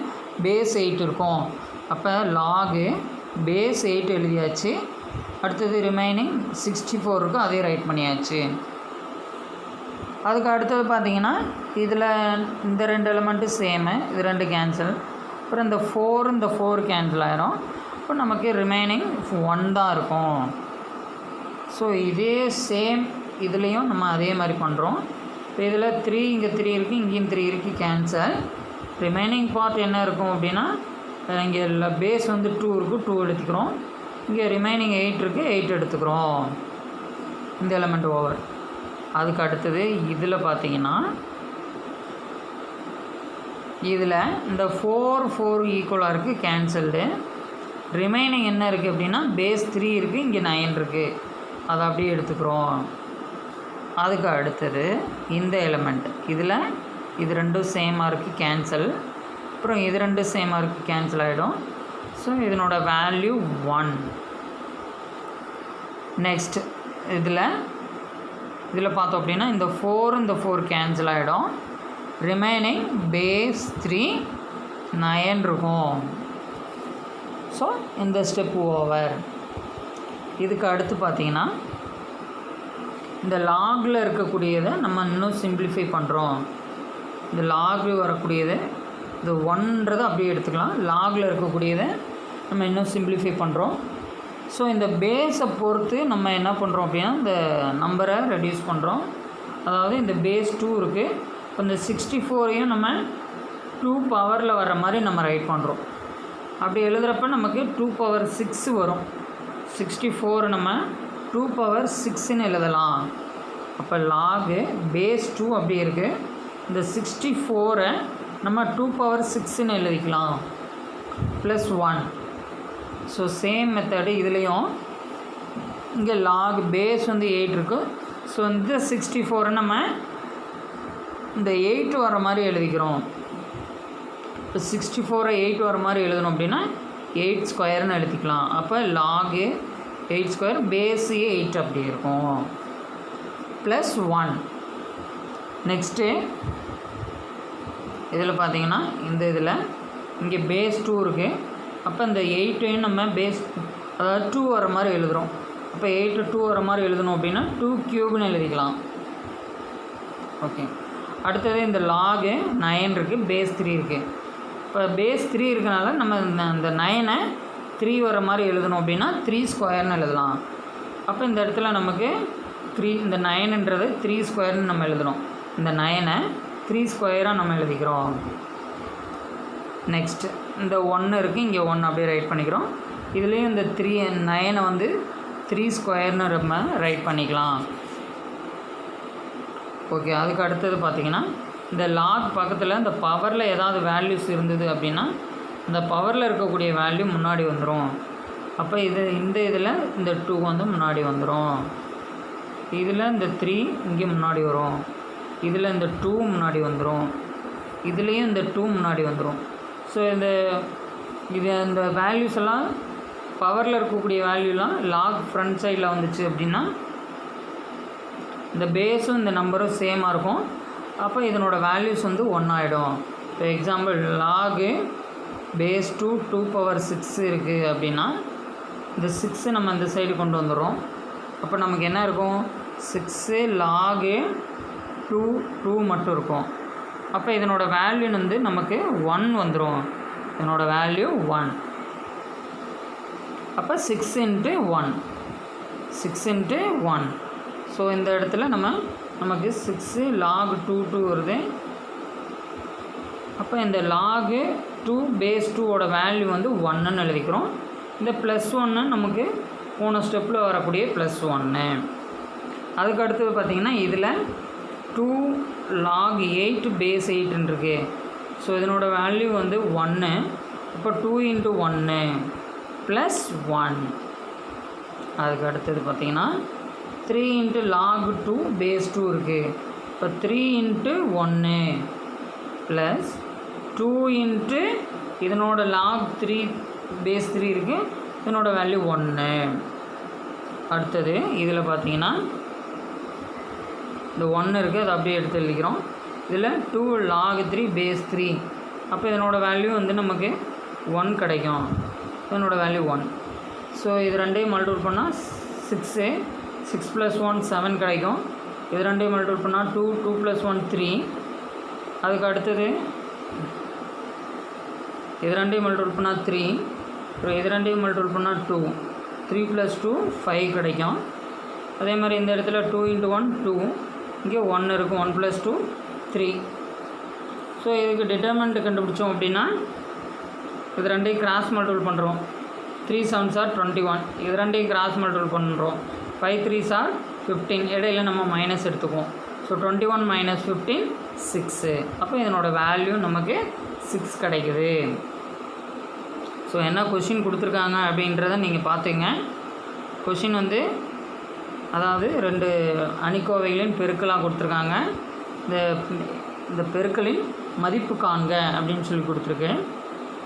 பேஸ் 8 இருக்கும். அப்போ லாகு பேஸ் 8 எழுதியாச்சு. அடுத்தது ரிமைனிங் 64 இருக்கும், அதே ரைட் பண்ணியாச்சு. அதுக்கு அடுத்தது பார்த்திங்கன்னா இதில் இந்த 2 எலமெண்ட்டு சேமு, இது 2 கேன்சல். அப்புறம் இந்த 4 கேன்சல் ஆகிரும். இப்போ நமக்கு ரிமைனிங் 1 தான் இருக்கும். ஸோ இதே சேம் இதுலேயும் நம்ம அதே மாதிரி பண்ணுறோம். இப்போ இதில் 3 இங்கே 3 இருக்குது, இங்கேயும் 3 இருக்குது, கேன்சல். ரிமைனிங் பார்ட் என்ன இருக்கும் அப்படின்னா இங்கே பேஸ் வந்து 2 இருக்குது, 2 எடுத்துக்கிறோம். இங்கே ரிமைனிங் 8 இருக்குது, 8 எடுத்துக்கிறோம். இந்த எலமெண்ட் ஓவர். அதுக்கு அடுத்தது இதில் பார்த்திங்கன்னா இதில் இந்த 4 ஈக்குவலாக இருக்குது, கேன்சல்டு. ரிமைனிங் என்ன இருக்குது அப்படின்னா பேஸ் 3 இருக்குது, இங்கே 9 இருக்குது, அதை அப்படியே எடுத்துக்கிறோம். அதுக்கு அடுத்தது இந்த எலமெண்ட் இதில் இது 2 சேமாக இருக்குது, கேன்சல். அப்புறம் இது 2 சேமாக இருக்குது, கேன்சல் ஆகிடும். ஸோ இதனோட வேல்யூ 1. நெக்ஸ்ட் இதில் பார்த்தோம் அப்படின்னா இந்த 4 கேன்சல் ஆகிடும். ரிமைனிங் பேஸ் 3 9 இருக்கும். ஸோ இந்த ஸ்டெப் ஓவர். இதுக்கு அடுத்து பார்த்திங்கன்னா இந்த லாகில் இருக்கக்கூடியதை நம்ம இன்னும் சிம்பிளிஃபை பண்ணுறோம். இந்த லாகு வரக்கூடியதை இந்த 1ன்றதை அப்படியே எடுத்துக்கலாம். லாகில் இருக்கக்கூடியதை நம்ம இன்னும் சிம்பிளிஃபை பண்ணுறோம். ஸோ இந்த பேஸை பொறுத்து நம்ம என்ன பண்ணுறோம் அப்படின்னா இந்த நம்பரை ரெடியூஸ் பண்ணுறோம். அதாவது இந்த பேஸ் 2 இருக்குது. இப்போ இந்த 64ஐயும் நம்ம 2 பவரில் வர்ற மாதிரி நம்ம ரைட் பண்ணுறோம். அப்படி எழுதுகிறப்ப நமக்கு 2 பவர் 6 வரும். 64 நம்ம 2 பவர் 6ன்னு எழுதலாம். அப்போ லாகு பேஸ் 2 அப்படி இருக்குது. இந்த 64 நம்ம 2^6ன்னு எழுதிக்கலாம் ப்ளஸ் 1. ஸோ சேம் மெத்தடு இதுலேயும் இங்கே லாக் பேஸ் வந்து 8 இருக்குது. ஸோ இந்த 64 நம்ம இந்த 8 வர மாதிரி எழுதிக்கிறோம். இப்போ 64 8 வர மாதிரி எழுதணும் அப்படின்னா 8 ஸ்கொயர்னு எழுதிக்கலாம். அப்போ லாகு 8 ஸ்கொயர் பேஸு 8 அப்படி இருக்கும் ப்ளஸ் 1. நெக்ஸ்ட்டு இதில் பார்த்தீங்கன்னா இந்த இதில் இங்கே பேஸ் 2 இருக்குது. அப்போ இந்த 8ஐயும் நம்ம பேஸ் அதாவது 2 வர மாதிரி எழுதுகிறோம். அப்போ 8 2 வர மாதிரி எழுதணும் அப்படின்னா 2³ எழுதிக்கலாம். ஓகே. அடுத்தது இந்த லாகு 9 இருக்குது, பேஸ் 3 இருக்குது. இப்போ பேஸ் 3 இருக்கனால நம்ம இந்த 9ஐ 3 வர மாதிரி எழுதணும் அப்படின்னா 3 ஸ்கொயர்னு எழுதலாம். அப்போ இந்த இடத்துல நமக்கு 3 இந்த 9ன்றது 3 ஸ்கொயர்னு நம்ம எழுதணும். இந்த 9ஐ 3 ஸ்கொயராக நம்ம எழுதிக்கிறோம். நெக்ஸ்ட்டு இந்த 1 இருக்குது, இங்கே 1 அப்படியே ரைட் பண்ணிக்கிறோம். இதுலேயும் இந்த 9ஐ வந்து 3 ஸ்கொயர்னு நம்ம ரைட் பண்ணிக்கலாம். ஓகே. அதுக்கு அடுத்தது பார்த்திங்கன்னா இந்த லாக் பக்கத்தில் இந்த பவரில் ஏதாவது வேல்யூஸ் இருந்தது அப்படின்னா இந்த பவரில் இருக்கக்கூடிய வேல்யூ முன்னாடி வந்துடும். அப்போ இந்த இதில் இந்த 2 வந்து முன்னாடி வந்துடும். இதில் இந்த 3 இங்கே முன்னாடி வரும். இதில் இந்த 2 முன்னாடி வந்துடும். இதுலேயும் இந்த 2 முன்னாடி வந்துடும். ஸோ இந்த வேல்யூஸ் எல்லாம் பவரில் இருக்கக்கூடிய வேல்யூலாம் லாக் ஃப்ரண்ட் சைடில் வந்துச்சு அப்படின்னா இந்த பேஸும் இந்த நம்பரும் சேமாக இருக்கும். அப்போ இதனோட வேல்யூஸ் வந்து 1 ஆகிடும். இப்போ எக்ஸாம்பிள் லாகு பேஸ் 2 2^6 இருக்குது அப்படின்னா இந்த 6 நம்ம இந்த சைடு கொண்டு வந்துடுறோம். அப்போ நமக்கு என்ன இருக்கும், 6 லாகு 2 மட்டும் இருக்கும். அப்போ இதனோட வேல்யூ வந்து நமக்கு 1 வந்துடும். இதனோட வேல்யூ 1. அப்போ 6 × 1 6 × 1. ஸோ இந்த இடத்துல நமக்கு 6 log 2 வருது. அப்போ இந்த லாகு 2 பேஸ் 2ஓட வேல்யூ வந்து 1ன்னு எழுதிக்கிறோம். இந்த ப்ளஸ் 1 நமக்கு போன ஸ்டெப்பில் வரக்கூடிய ப்ளஸ் 1. அதுக்கு அடுத்தது பார்த்திங்கன்னா இதில் 2 log 8 பேஸ் 8ன்னு இருக்குது. ஸோ இதனோட வேல்யூ வந்து 1. இப்போ 2 × 1 ப்ளஸ் 1. அதுக்கு அடுத்தது பார்த்திங்கன்னா 3 × log 2 பேஸ் 2 இருக்குது. இப்போ 3 × 1 ப்ளஸ் 2 × இதனோட log 3 பேஸ் 3 இருக்குது. இதனோட வேல்யூ 1. அடுத்தது இதில் பார்த்தீங்கன்னா இந்த 1 இருக்குது, அதை அப்படியே எடுத்து எழுதிக்கிறோம். இதில் 2 log 3 பேஸ் 3. அப்போ இதனோட வேல்யூ வந்து நமக்கு 1 கிடைக்கும். இதனோட வேல்யூ 1. ஸோ இது ரெண்டையும் மல்டிபிள் பண்ணால் 6 6 + 1 7 கிடைக்கும். இது ரெண்டையும் மல்டிபிள் பண்ணால் 2 2 + 1 3. அதுக்கு அடுத்தது இது ரெண்டையும் மல்டிபிள் பண்ணால் 3. அப்புறம் இது ரெண்டையும் மல்டிபிள் பண்ணால் 2 3 + 2 5 கிடைக்கும். அதே மாதிரி இந்த இடத்துல 2 × 1 2. இங்கே 1 இருக்கும். 1 + 2 3. ஸோ இதுக்கு டிட்டர்மினன்ட் கண்டுபிடிச்சோம் அப்படின்னா இது ரெண்டையும் கிராஸ் மல்டிபிள் பண்ணுறோம். 3 7s are 21. இது ரெண்டையும் கிராஸ் மல்டிபிள் பண்ணுறோம். 5 3s are 15. இடையில நம்ம மைனஸ் எடுத்துக்குவோம். ஸோ 21 - 15 6. அப்போ இதனோட வேல்யூ நமக்கு 6 கிடைக்குது. ஸோ என்ன கொஷின் கொடுத்துருக்காங்க அப்படின்றத நீங்கள் பார்த்துங்க. கொஷின் வந்து அதாவது 2 அணிக்கோவைகளின் பெருக்கலாக கொடுத்துருக்காங்க. இந்த பெருக்கலின் மதிப்பு காண்க அப்படின்னு சொல்லி கொடுத்துருக்கு.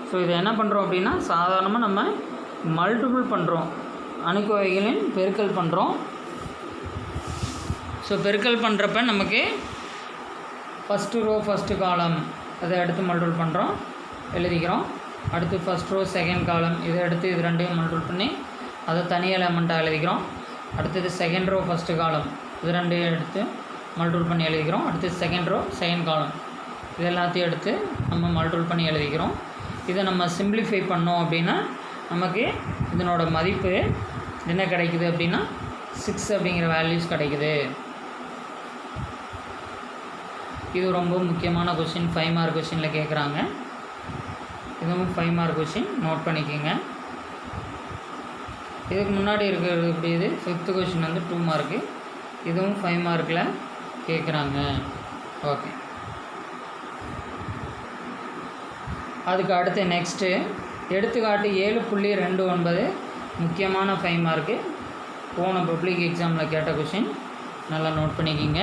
ஸோ இதை என்ன பண்ணுறோம் அப்படின்னா சாதாரணமாக நம்ம மல்டிபிள் பண்ணுறோம், அணிக்கோவைகளின் பெருக்கல் பண்ணுறோம். ஸோ பெருக்கல் பண்ணுறப்ப நமக்கு ஃபஸ்ட்டு ரோ ஃபஸ்ட்டு காலம் அதை எடுத்து மல்டிபிள் பண்ணுறோம், எழுதிக்கிறோம். அடுத்து ஃபஸ்ட் ரோ செகண்ட் காலம் இதை எடுத்து இது ரெண்டையும் மல்டிபிள் பண்ணி அதை தனி எலமெண்ட்டாக எழுதிக்கிறோம். அடுத்தது செகண்ட் ரோ ஃபஸ்ட்டு காலம் இது ரெண்டையும் எடுத்து மல்டிபிள் பண்ணி எழுதிக்கிறோம். அடுத்து செகண்ட் ரோ செகண்ட் காலம் இது எல்லாத்தையும் எடுத்து நம்ம மல்டிபிள் பண்ணி எழுதிக்கிறோம். இதை நம்ம சிம்பிளிஃபை பண்ணோம் அப்படின்னா நமக்கு இதனோட மதிப்பு என்ன கிடைக்குது அப்படின்னா 6 அப்படிங்கிற வேல்யூஸ் கிடைக்குது. இது ரொம்ப முக்கியமான கொஷின், 5 மார்க் கொஷினில் கேட்குறாங்க. இதுவும் 5 மார்க் கொஷின், நோட் பண்ணிக்கோங்க. இதுக்கு முன்னாடி இருக்கிறது இது 5th கொஷின் வந்து 2 மார்க்கு, இதுவும் 5 மார்க்கில் கேட்குறாங்க. ஓகே, அதுக்கு அடுத்து நெக்ஸ்ட்டு எடுத்துக்காட்டு 7.29 முக்கியமான 5 மார்க்கு. போன பப்ளிக் எக்ஸாமில் கேட்ட கொஷின், நல்லா நோட் பண்ணிக்கிங்க.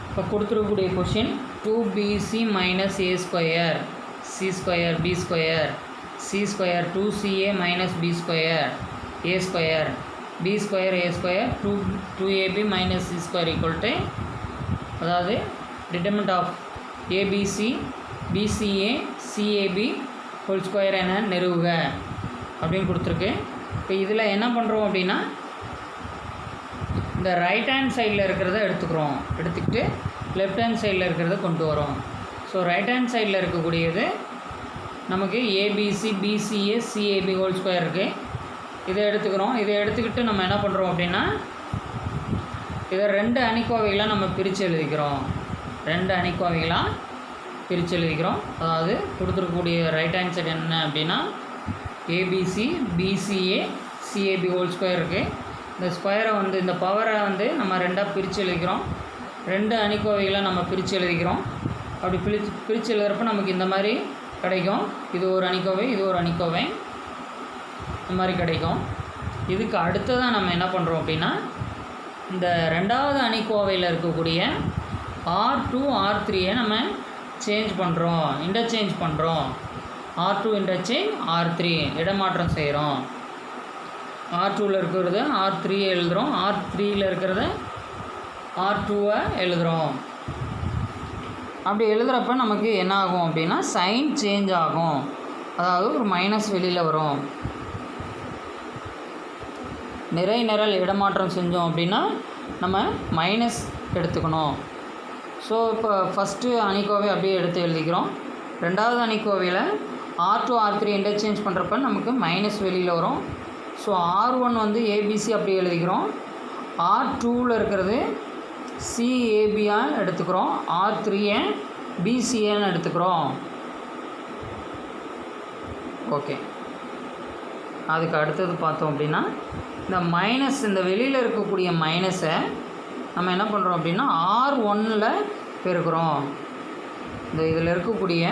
இப்போ கொடுத்துருக்கக்கூடிய question 2bc minus a square c square b square c square 2ca minus b square a square b square a square 2ab minus c square equal to, அதாவது determinant of abc bca cab whole square என நிறுவுக அப்படின்னு கொடுத்துருக்கு. இப்போ இதில் என்ன பண்ணுறோம் அப்படின்னா, இந்த ரைட் ஹேண்ட் சைடில் இருக்கிறத எடுத்துக்கிட்டு லெஃப்ட் ஹேண்ட் சைடில் இருக்கிறத கொண்டு வரோம். ஸோ ரைட் ஹேண்ட் சைடில் இருக்கக்கூடியது நமக்கு ABC BCA CAB whole square இருக்குது. இதை எடுத்துக்கிறோம். இதை எடுத்துக்கிட்டு நம்ம என்ன பண்ணுறோம் அப்படின்னா, இதை 2 அணிக்கோவைகளாக நம்ம பிரித்து எழுதிக்கிறோம். 2 அணிக்கோவைகளாக பிரித்து எழுதிக்கிறோம். அதாவது கொடுத்துருக்கக்கூடிய ரைட் ஹேண்ட் சைடு என்ன அப்படின்னா, ABC BCA CAB whole square இருக்குது. இந்த ஸ்கொயரை வந்து, இந்த பவரை வந்து நம்ம 2ஆக பிரித்து எழுதிக்கிறோம். 2 அணிக்கோவைகளாக நம்ம பிரித்து எழுதிக்கிறோம். அப்படி பிரித்து எழுதுகிறப்ப நமக்கு இந்த மாதிரி கிடைக்கும். இது ஒரு அணிக்கோவை, இது ஒரு அணிக்கோவை, இந்த மாதிரி கிடைக்கும். இதுக்கு அடுத்ததான் நம்ம என்ன பண்ணுறோம் அப்படின்னா, இந்த 2வது அணிக்கோவையில் இருக்கக்கூடிய R2 R3 நம்ம சேஞ்ச் பண்ணுறோம், இன்டர்சேஞ்ச் பண்ணுறோம். R2 இன்டர்சேஞ்ச் R3 இடமாற்றம் செய்கிறோம். R2வில் இருக்கிறத R3 எழுதுகிறோம், R3யில் இருக்கிறத R2 எழுதுகிறோம். அப்படி எழுதுகிறப்ப நமக்கு என்ன ஆகும் அப்படின்னா, சைன் சேஞ்ச் ஆகும். அதாவது ஒரு மைனஸ் வெளியில் வரும். நிறை நிரல் இடமாற்றம் செஞ்சோம் அப்படின்னா நம்ம மைனஸ் எடுத்துக்கணும். ஸோ இப்போ ஃபஸ்ட்டு அணிக்கோவை அப்படியே எடுத்து எழுதிக்கிறோம். 2வது அணிக்கோவையில் R2 R3 இன்டர்சேஞ்ச் பண்ணுறப்ப நமக்கு மைனஸ் வெளியில் வரும். ஸோ R1 வந்து ஏபிசி அப்படி எழுதிக்கிறோம். R2வில் இருக்கிறது சிஏபியாக எடுத்துக்கிறோம். R3 பிசிஏன்னு எடுத்துக்கிறோம். ஓகே, அதுக்கு அடுத்தது பார்த்தோம் அப்படின்னா, இந்த மைனஸ், இந்த வெளியில் இருக்கக்கூடிய மைனஸை நம்ம என்ன பண்ணுறோம் அப்படின்னா R1ல் பெருக்கிறோம். இந்த இதில் இருக்கக்கூடிய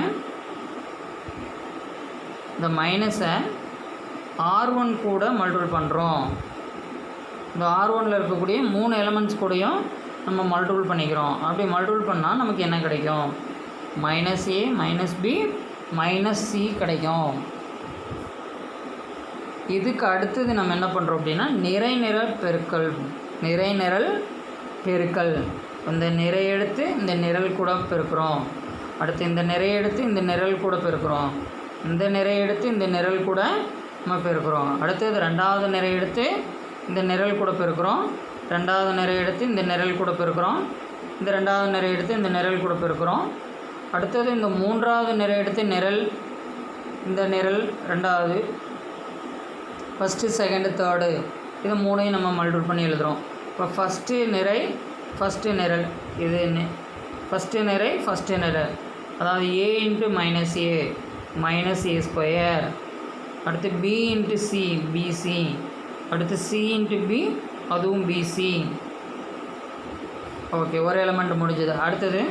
இந்த மைனஸை R1 கூட மல்டிபிள் பண்ணுறோம். இந்த R1ல் இருக்கக்கூடிய 3 எலமெண்ட்ஸ் கூடயும் நம்ம மல்டிபிள் பண்ணிக்கிறோம். அப்படி மல்டிபிள் பண்ணால் நமக்கு என்ன கிடைக்கும்? Minus A minus B minus C கிடைக்கும். இதுக்கு அடுத்தது நம்ம என்ன பண்ணுறோம் அப்படின்னா, நிறை நிரல் பெருக்கல். நிறை நிரல் பெருக்கல், இந்த நிறை எடுத்து இந்த நிரல் கூட பெருக்கிறோம். அடுத்து இந்த நிறை எடுத்து இந்த நிரல் கூட பெருக்கிறோம். இந்த நிறை எடுத்து இந்த நிரல் கூட நம்ம பெருக்கிறோம். அடுத்தது 2வது நிறை எடுத்து இந்த நிரல் கூட பெருக்கிறோம். 2வது நிறை எடுத்து இந்த நிரல் கூட பெருக்கிறோம். இந்த 2வது நிறை எடுத்து இந்த நிரல் கூட பெருக்கிறோம். அடுத்தது இந்த 3வது நிறை எடுத்து நிரல், இந்த நிரல் 2வது, ஃபஸ்ட்டு செகண்டு தேர்டு, இது 3ஐயும் நம்ம மல்டிபிள் பண்ணி எழுதுகிறோம். இப்போ ஃபஸ்ட்டு நிறை ஃபஸ்ட்டு நிரல், இது ஃபஸ்ட்டு நிறை ஃபஸ்ட்டு நிரல், அதாவது A into minus A minus A square. அடுத்து பி இன்ட்டு சி பிசி. அடுத்து சி இன்ட்டு பி, அதுவும் பிசி. ஓகே, ஒரு எலமெண்ட் முடிஞ்சது. அடுத்தது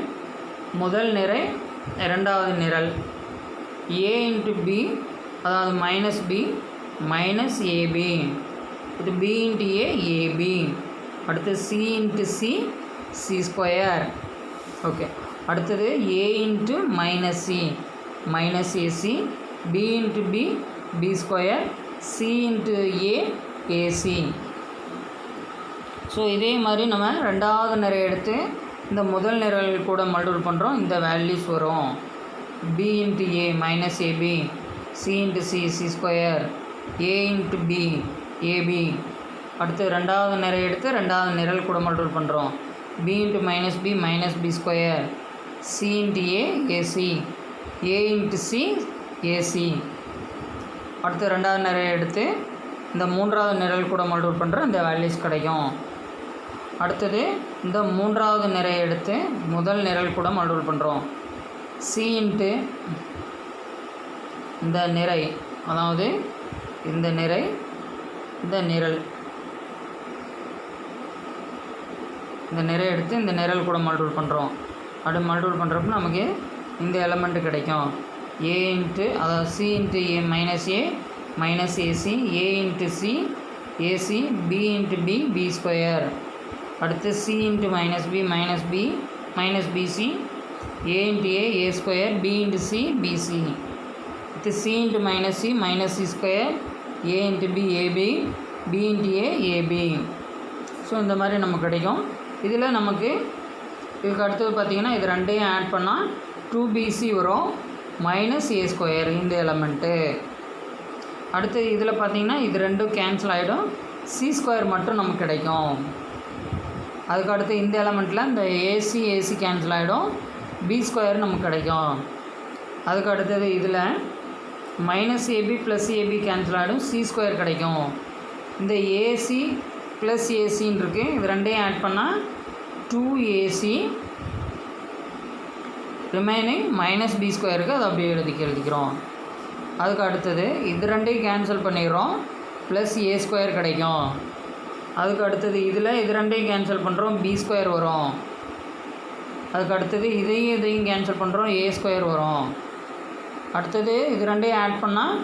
முதல் நிறை 2வது நிரல் ஏ இன்ட்டு பி, அதாவது மைனஸ் பி மைனஸ் ஏபி. இது பி இன்ட்டு ஏ ஏபி. அடுத்து C into C C square. Okay, அடுத்தது A into minus C minus AC. B into B B square. C into A AC. So இதே மாதிரி நம்ம 2வது நிறை எடுத்து இந்த முதல் நிரல் கூட மல்டிபிள் பண்ணுறோம். இந்த வேல்யூஸ் வரும். B into A minus AB. C into C C square. A into B AB. அடுத்து 2வது நிறை எடுத்து 2வது நிரல் கூட மல்டிபிள் பண்ணுறோம். B into minus B minus B square. C into A AC. A into C AC. அடுத்து 2வது நிறை எடுத்து இந்த 3வது நிரல் கூட மல்டிபிள் பண்ணுறோம். இந்த வேல்யூஸ் கிடைக்கும். அடுத்தது இந்த 3வது நிறை எடுத்து முதல் நிரல் கூட மல்டிபிள் பண்ணுறோம். சி இன்ட்டு இந்த நிறை, அதாவது இந்த நிறை இந்த நிரல் எடுத்து இந்த நிரல் கூட மல்டிபிள் பண்ணுறோம். அப்படி மல்டிபிள் பண்ணுறப்ப நமக்கு இந்த எலமெண்ட்டு கிடைக்கும். ஏ இன்ட்டு அதாவது C into A minus AC, A into C AC, B into B B square, அடுத்து C into minus BC, A into A square, B into C BC, அடுத்து C into minus C square, A into B AB, B into AB. So இந்த மாதிரி நமக்கு கிடைக்கும். இதில் நமக்கு இதுக்கு அடுத்தது பார்த்திங்கன்னா இது ரெண்டையும் ஆட் பண்ணால் 2bc வரும் மைனஸ் ஏ ஸ்கொயர் இந்த எலமெண்ட்டு. அடுத்து இதில் பார்த்திங்கன்னா இது ரெண்டும் கேன்சல் ஆகிடும், சி ஸ்கொயர் மட்டும் நமக்கு கிடைக்கும். அதுக்கு அடுத்து இந்த எலமெண்ட்டில் இந்த ஏசி கேன்சல் ஆகிடும், பி ஸ்கொயர் நமக்கு கிடைக்கும். அதுக்கு அடுத்தது இதில் minus AB plus AB cancel ஆகிடும், சி ஸ்கொயர் கிடைக்கும். இந்த ஏசி ப்ளஸ் ஏசின்னு இருக்குது, இது ரெண்டையும் ஆட் பண்ணால் 2ac ரிமைனிங் மைனஸ் பி ஸ்கொயருக்கு அதை அப்படியே எழுதிக்கிறோம். அதுக்கு அடுத்தது இது ரெண்டையும் கேன்சல் பண்ணிடுறோம், ப்ளஸ் ஏ ஸ்கொயர் கிடைக்கும். அதுக்கு அடுத்தது இதில் இது ரெண்டையும் கேன்சல் பண்ணுறோம், பி ஸ்கொயர் வரும். அதுக்கு அடுத்தது இதையும் கேன்சல் பண்ணுறோம், ஏ ஸ்கொயர் வரும். அடுத்தது இது ரெண்டையும் ஆட் பண்ணால்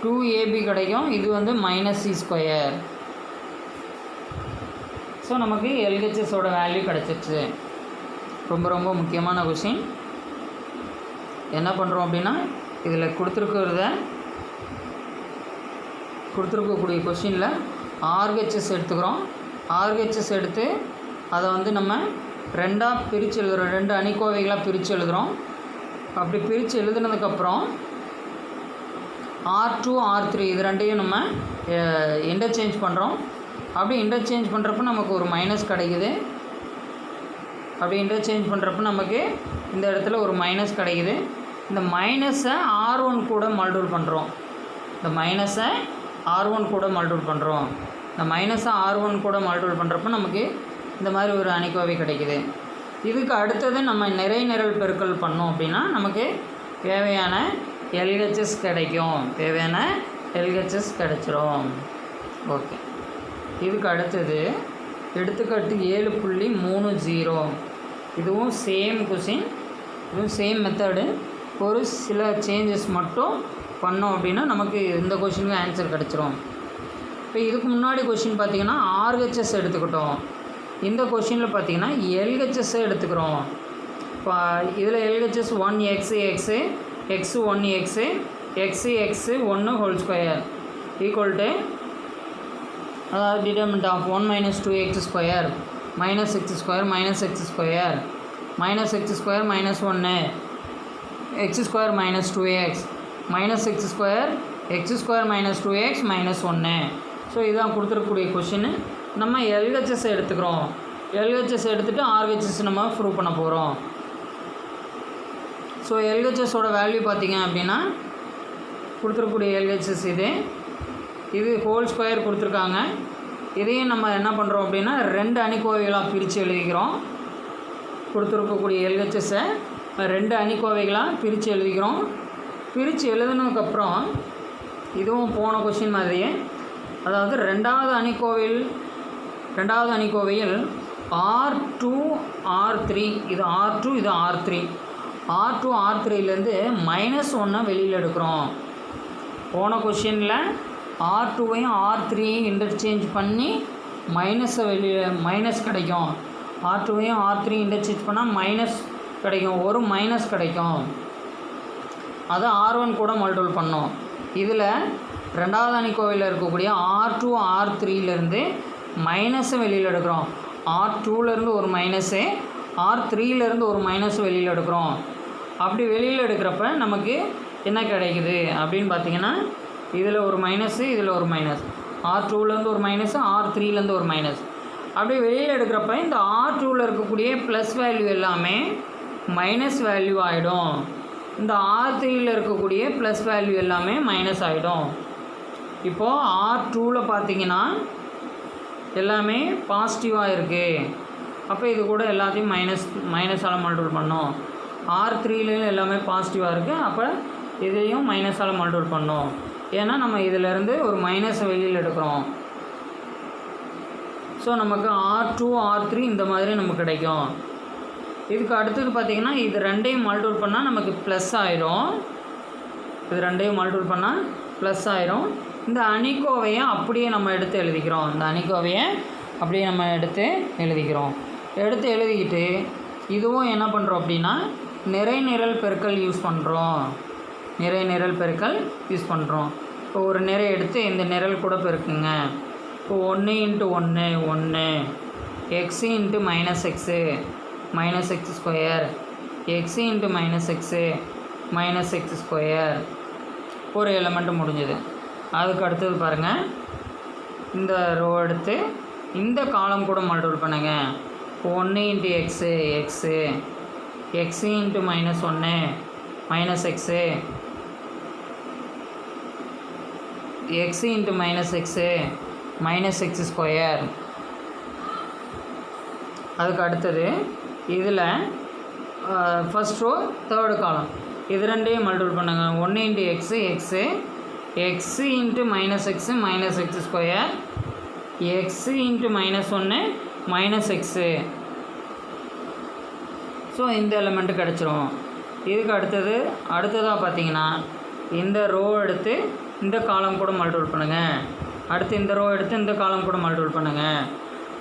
2ab கிடைக்கும், இது வந்து மைனஸ் சி ஸ்கொயர். ஸோ நமக்கு எல்ஹெச்எஸோட வேல்யூ கிடச்சிருச்சு. ரொம்ப ரொம்ப முக்கியமான கொஷின். என்ன பண்ணுறோம் அப்படின்னா இதில் கொடுத்துருக்கக்கூடிய கொஷினில் ஆர்ஹெச்எஸ் எடுத்துக்கிறோம். ஆர்ஹெச்எஸ் எடுத்து அதை வந்து நம்ம ரெண்டாக பிரித்து எழுதுகிறோம், 2 அணிக்கோவைகளாக பிரித்து எழுதுகிறோம். அப்படி பிரித்து எழுதுனதுக்கப்புறம் R2 R3 இது ரெண்டையும் நம்ம இன்டர்சேஞ்ச் பண்ணுறோம். அப்படி இன்டர்சேஞ்ச் பண்ணுறப்ப நமக்கு ஒரு மைனஸ் கிடைக்குது. அப்படி இன்டர்சேஞ்ச் பண்ணுறப்ப நமக்கு இந்த இடத்துல ஒரு மைனஸ் கிடைக்குது. இந்த மைனஸை R1 கூட மல்டிபிள் பண்ணுறோம். இந்த மைனஸை R1 கூட மல்டிபிள் பண்ணுறோம். இந்த மைனஸை R1 கூட மல்டிபிள் பண்ணுறப்ப நமக்கு இந்த மாதிரி ஒரு அணிக்கோவை கிடைக்குது. இதுக்கு அடுத்தது நம்ம நிரல் பெருக்கல் பண்ணோம் அப்படின்னா நமக்கு தேவையான எல்ஹெச்எஸ் கிடைக்கும். கிடைச்சிரும். ஓகே, இதுக்கு அடுத்தது எடுத்துக்காட்டு 7.30. இதுவும் சேம் கொஷின், இதுவும் சேம் மெத்தடு. ஒரு சில சேஞ்சஸ் மட்டும் பண்ணோம் அப்படின்னா நமக்கு இந்த கொஷினுக்கு ஆன்சர் கிடச்சிரும். இப்போ இதுக்கு முன்னாடி கொஷின் பார்த்திங்கன்னா ஆர்ஹெச்எஸ் எடுத்துக்கிட்டோம். இந்த கொஷினில் பார்த்திங்கன்னா எல்ஹெச்எஸ்ஸை எடுத்துக்கிறோம். இப்போ இதில் LHS 1x x 1x x 1 whole square equal to அதாவது determinant of 1 - 2x square minus x square minus x square minus x square minus 1 x square minus 2x minus x square minus 2x minus 1. So இதுதான் கொடுத்துருக்கக்கூடிய question. நம்ம LHS எடுத்துக்கிறோம். LHS எடுத்துகிட்டு RHS நம்ம prove பண்ண போகிறோம். So எல்ஹெச்எஸோட value பார்த்திங்க அப்படின்னா கொடுத்துருக்கக்கூடிய எல்ஹெச்எஸ் இது ஹோல் ஸ்கொயர் கொடுத்துருக்காங்க. இதையும் நம்ம என்ன பண்ணுறோம் அப்படின்னா 2 அணிக்கோவைகளாக பிரித்து எழுதிக்கிறோம். கொடுத்துருக்கக்கூடிய எல்ஹெச்எஸை 2 அணிக்கோவைகளாக பிரித்து எழுதிக்கிறோம். பிரித்து எழுதுனதுக்கப்புறம் இதுவும் போன கொஷின் மாதிரியே, அதாவது ரெண்டாவது அணிக்கோவையில் R2 R3 இது R2 இது R3 R2 R3லேருந்து -1 வெளியில் எடுக்கிறோம். போன கொஷினில் R2வையும் R3யையும் இன்டர்சேஞ்ச் பண்ணி மைனஸ் கிடைக்கும். R2வையும் R3 இன்டர்சேஞ்ச் பண்ணால் மைனஸ் கிடைக்கும், ஒரு மைனஸ் கிடைக்கும். அதை R1 கூட மல்டிபிள் பண்ணோம். இதில் ரெண்டாவது அணிக்கோவையில் இருக்கக்கூடிய R2 R3லேருந்து மைனஸை வெளியில் எடுக்கிறோம். R2லேருந்து ஒரு மைனஸு, R3லேருந்து ஒரு மைனஸ் வெளியில் எடுக்கிறோம். அப்படி வெளியில் எடுக்கிறப்ப நமக்கு என்ன கிடைக்குது அப்படின்னு பார்த்தீங்கன்னா இதில் ஒரு மைனஸு, இதில் ஒரு மைனஸ், R2லேருந்து ஒரு மைனஸு, R3லேருந்து ஒரு மைனஸ். அப்படி வெளியில் எடுக்கிறப்ப இந்த R2வில் இருக்கக்கூடிய ப்ளஸ் வேல்யூ எல்லாமே மைனஸ் வேல்யூ ஆகிடும். இந்த R3யில் இருக்கக்கூடிய ப்ளஸ் வேல்யூ எல்லாமே மைனஸ் ஆகிடும். இப்போது R2வில் பார்த்திங்கன்னா எல்லாமே பாசிட்டிவாக இருக்குது. அப்போ இது கூட எல்லாத்தையும் மைனஸால் மல்டிபிள் பண்ணோம். R3லையும் எல்லாமே பாசிட்டிவாக இருக்குது. அப்போ இதையும் மைனஸால் மல்டிபிள் பண்ணோம். ஏன்னா நம்ம இதிலேருந்து ஒரு மைனஸை வெளியில் எடுக்கிறோம். ஸோ நமக்கு R2 R3 இந்த மாதிரி நமக்கு கிடைக்கும். இதுக்கு அடுத்தது பார்த்திங்கன்னா இது ரெண்டையும் மல்டிபிள் பண்ணால் நமக்கு ப்ளஸ் ஆயிரும். இது ரெண்டையும் மல்டிபிள் பண்ணால் ப்ளஸ் ஆயிரும். இந்த அணிக்கோவையை அப்படியே நம்ம எடுத்து எழுதிக்கிறோம். இந்த அணிக்கோவையை அப்படியே நம்ம எடுத்து எழுதிக்கிட்டு இதுவும் என்ன பண்ணுறோம் அப்படின்னா நிறை நிரல் பெருக்கல் யூஸ் பண்ணுறோம். இப்போ ஒரு நிறை எடுத்து இந்த நிரல் கூட பெருக்குங்க. இப்போ 1 × 1 1 x × -x -x², x × -x -x², ஒரு எலமெண்ட்டு முடிஞ்சது. அதுக்கு அடுத்தது பாருங்கள், இந்த ரோ எடுத்து இந்த காலம் கூட மல்டிபிள் பண்ணுங்க. 1 × x x x × -1 -x x × -x அதுக்கு அடுத்தது இதில் ஃபஸ்ட் ரோ தேர்டு காலம் இது ரெண்டையும் மல்டிபிள் பண்ணுங்க. 1 × x x x × -x -x², x × -1 -x. So இந்த எலிமெண்ட்டு கிடச்சிரும். இதுக்கு அடுத்ததாக பார்த்தீங்கன்னா இந்த ரோ எடுத்து இந்த காலம் கூட மல்டிபிள் பண்ணுங்கள். அடுத்து இந்த ரோ எடுத்து இந்த காலம் கூட மல்டிபிள் பண்ணுங்கள்.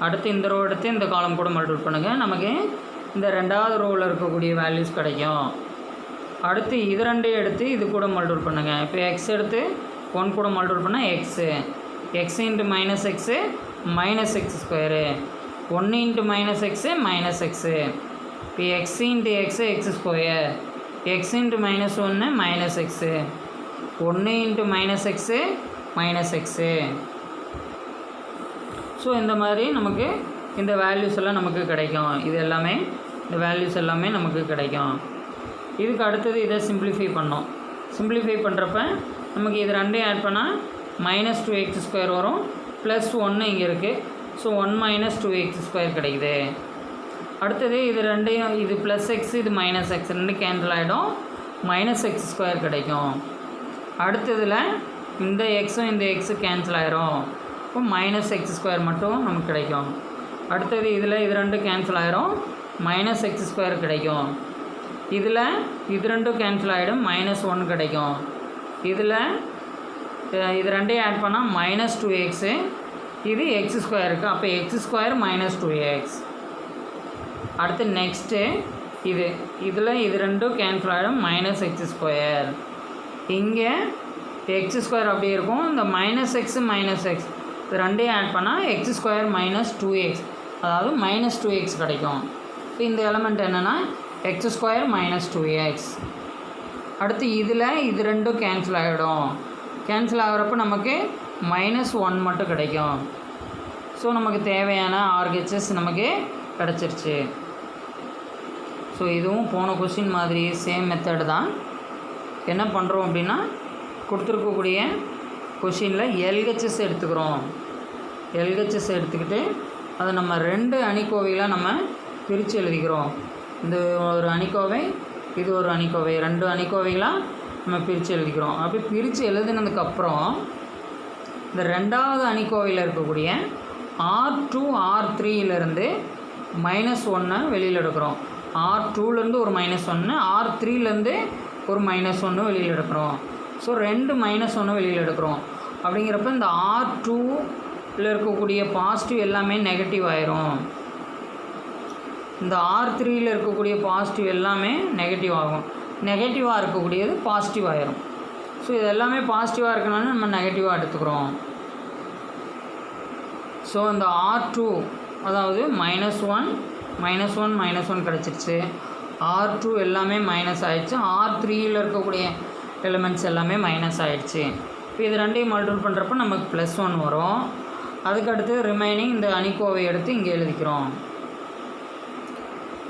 அடுத்து இந்த ரோ எடுத்து இந்த காலம் கூட மல்டிபிள் பண்ணுங்கள். நமக்கு இந்த ரெண்டாவது ரோவில் இருக்கக்கூடிய வேல்யூஸ் கிடைக்கும். அடுத்து இது ரெண்டையும் எடுத்து இது கூட மல்டிபிள் பண்ணுங்கள். இப்போ எக்ஸ் எடுத்து 1 கூட மல்டிபிள் பண்ணால் x x × -x -x², 1 × -x -x. இப்போ x × x x², x × -1 -x, 1 × -x -x. So இந்த மாதிரி நமக்கு இந்த வேல்யூஸ் எல்லாம் நமக்கு கிடைக்கும். இது எல்லாமே இந்த வேல்யூஸ் எல்லாமே நமக்கு கிடைக்கும். இதுக்கு அடுத்தது இதை சிம்பிளிஃபை பண்ணோம். சிம்பிளிஃபை பண்ணுறப்ப நமக்கு இது ரெண்டையும் ஆட் பண்ணால் -2x² வரும், +1 இங்கே இருக்குது. ஸோ 1 - 2x² கிடைக்குது. அடுத்தது இது ரெண்டையும் இது +x இது -x ரெண்டு கேன்சல் ஆகிடும், -x² கிடைக்கும். அடுத்ததில் இந்த எக்ஸும் இந்த எக்ஸு கேன்சல் ஆகிரும். இப்போ -x² மட்டும் நமக்கு கிடைக்கும். அடுத்தது இதில் இது ரெண்டும் கேன்சல் ஆகிரும், -x² கிடைக்கும். இதில் இது ரெண்டும் கேன்சல் ஆகிடும், -1 கிடைக்கும். இதில் இது ரெண்டையும் ஆட் பண்ணால் -2x, இது x² இருக்குது. அப்போ x² -2x. அடுத்து நெக்ஸ்ட்டு இதில் இது ரெண்டும் கேன்சல் ஆகிடும், -x². இங்கே x² அப்படியே இருக்கும். இந்த -x -x இது ரெண்டையும் ஆட் பண்ணால் x² -2x, அதாவது -2x கிடைக்கும். இப்போ இந்த எலமெண்ட் என்னென்னா x² -2x. அடுத்து இதில் இது ரெண்டும் கேன்சல் ஆகிடும். கேன்சல் ஆகிறப்ப நமக்கு -1 மட்டும் கிடைக்கும். ஸோ நமக்கு தேவையான RHS நமக்கு கிடச்சிருச்சு. ஸோ இதுவும் போன கொஸ்டின் மாதிரி சேம் மெத்தடு தான். என்ன பண்ணுறோம் அப்படின்னா கொடுத்துருக்கக்கூடிய கொஷினில் LHS எடுத்துக்கிறோம். LHS எடுத்துக்கிட்டு அதை நம்ம 2 அணிக்கோவைகளாக நம்ம பிரித்து எழுதிக்கிறோம். இந்த ஒரு அணிக்கோவை, இது ஒரு அணிக்கோவை, 2 அணிக்கோவைகளாக நம்ம பிரித்து எழுதிக்கிறோம். அப்படி பிரித்து எழுதினதுக்கப்புறம் இந்த ரெண்டாவது அணிக்கோவையில் இருக்கக்கூடிய R2 R3லேருந்து -1 வெளியில் எடுக்கிறோம். R2லேருந்து ஒரு -1, R3லேருந்து ஒரு -1 வெளியில் எடுக்கிறோம். ஸோ 2 -1 வெளியில் எடுக்கிறோம். அப்படிங்கிறப்ப இந்த R2ல் இருக்கக்கூடிய பாசிட்டிவ் எல்லாமே நெகட்டிவ் ஆயிரும். இந்த R3யில் இருக்கக்கூடிய பாசிட்டிவ் எல்லாமே நெகட்டிவ் ஆகும். நெகட்டிவாக இருக்கக்கூடியது பாசிட்டிவ் ஆயிரும். ஸோ இது எல்லாமே பாசிட்டிவாக இருக்கனால நம்ம நெகட்டிவாக எடுத்துக்கிறோம். ஸோ இந்த R2 அதாவது -1 -1 கிடச்சிருச்சு. R2 எல்லாமே மைனஸ் ஆகிடுச்சு. R3யில் இருக்கக்கூடிய எலிமெண்ட்ஸ் எல்லாமே மைனஸ் ஆகிடுச்சு. இப்போ இது ரெண்டையும் மல்டிபிள் பண்ணுறப்ப நமக்கு +1 வரும். அதுக்கடுத்து ரிமைனிங் இந்த அணிக்கோவை எடுத்து இங்கே எழுதிக்கிறோம்.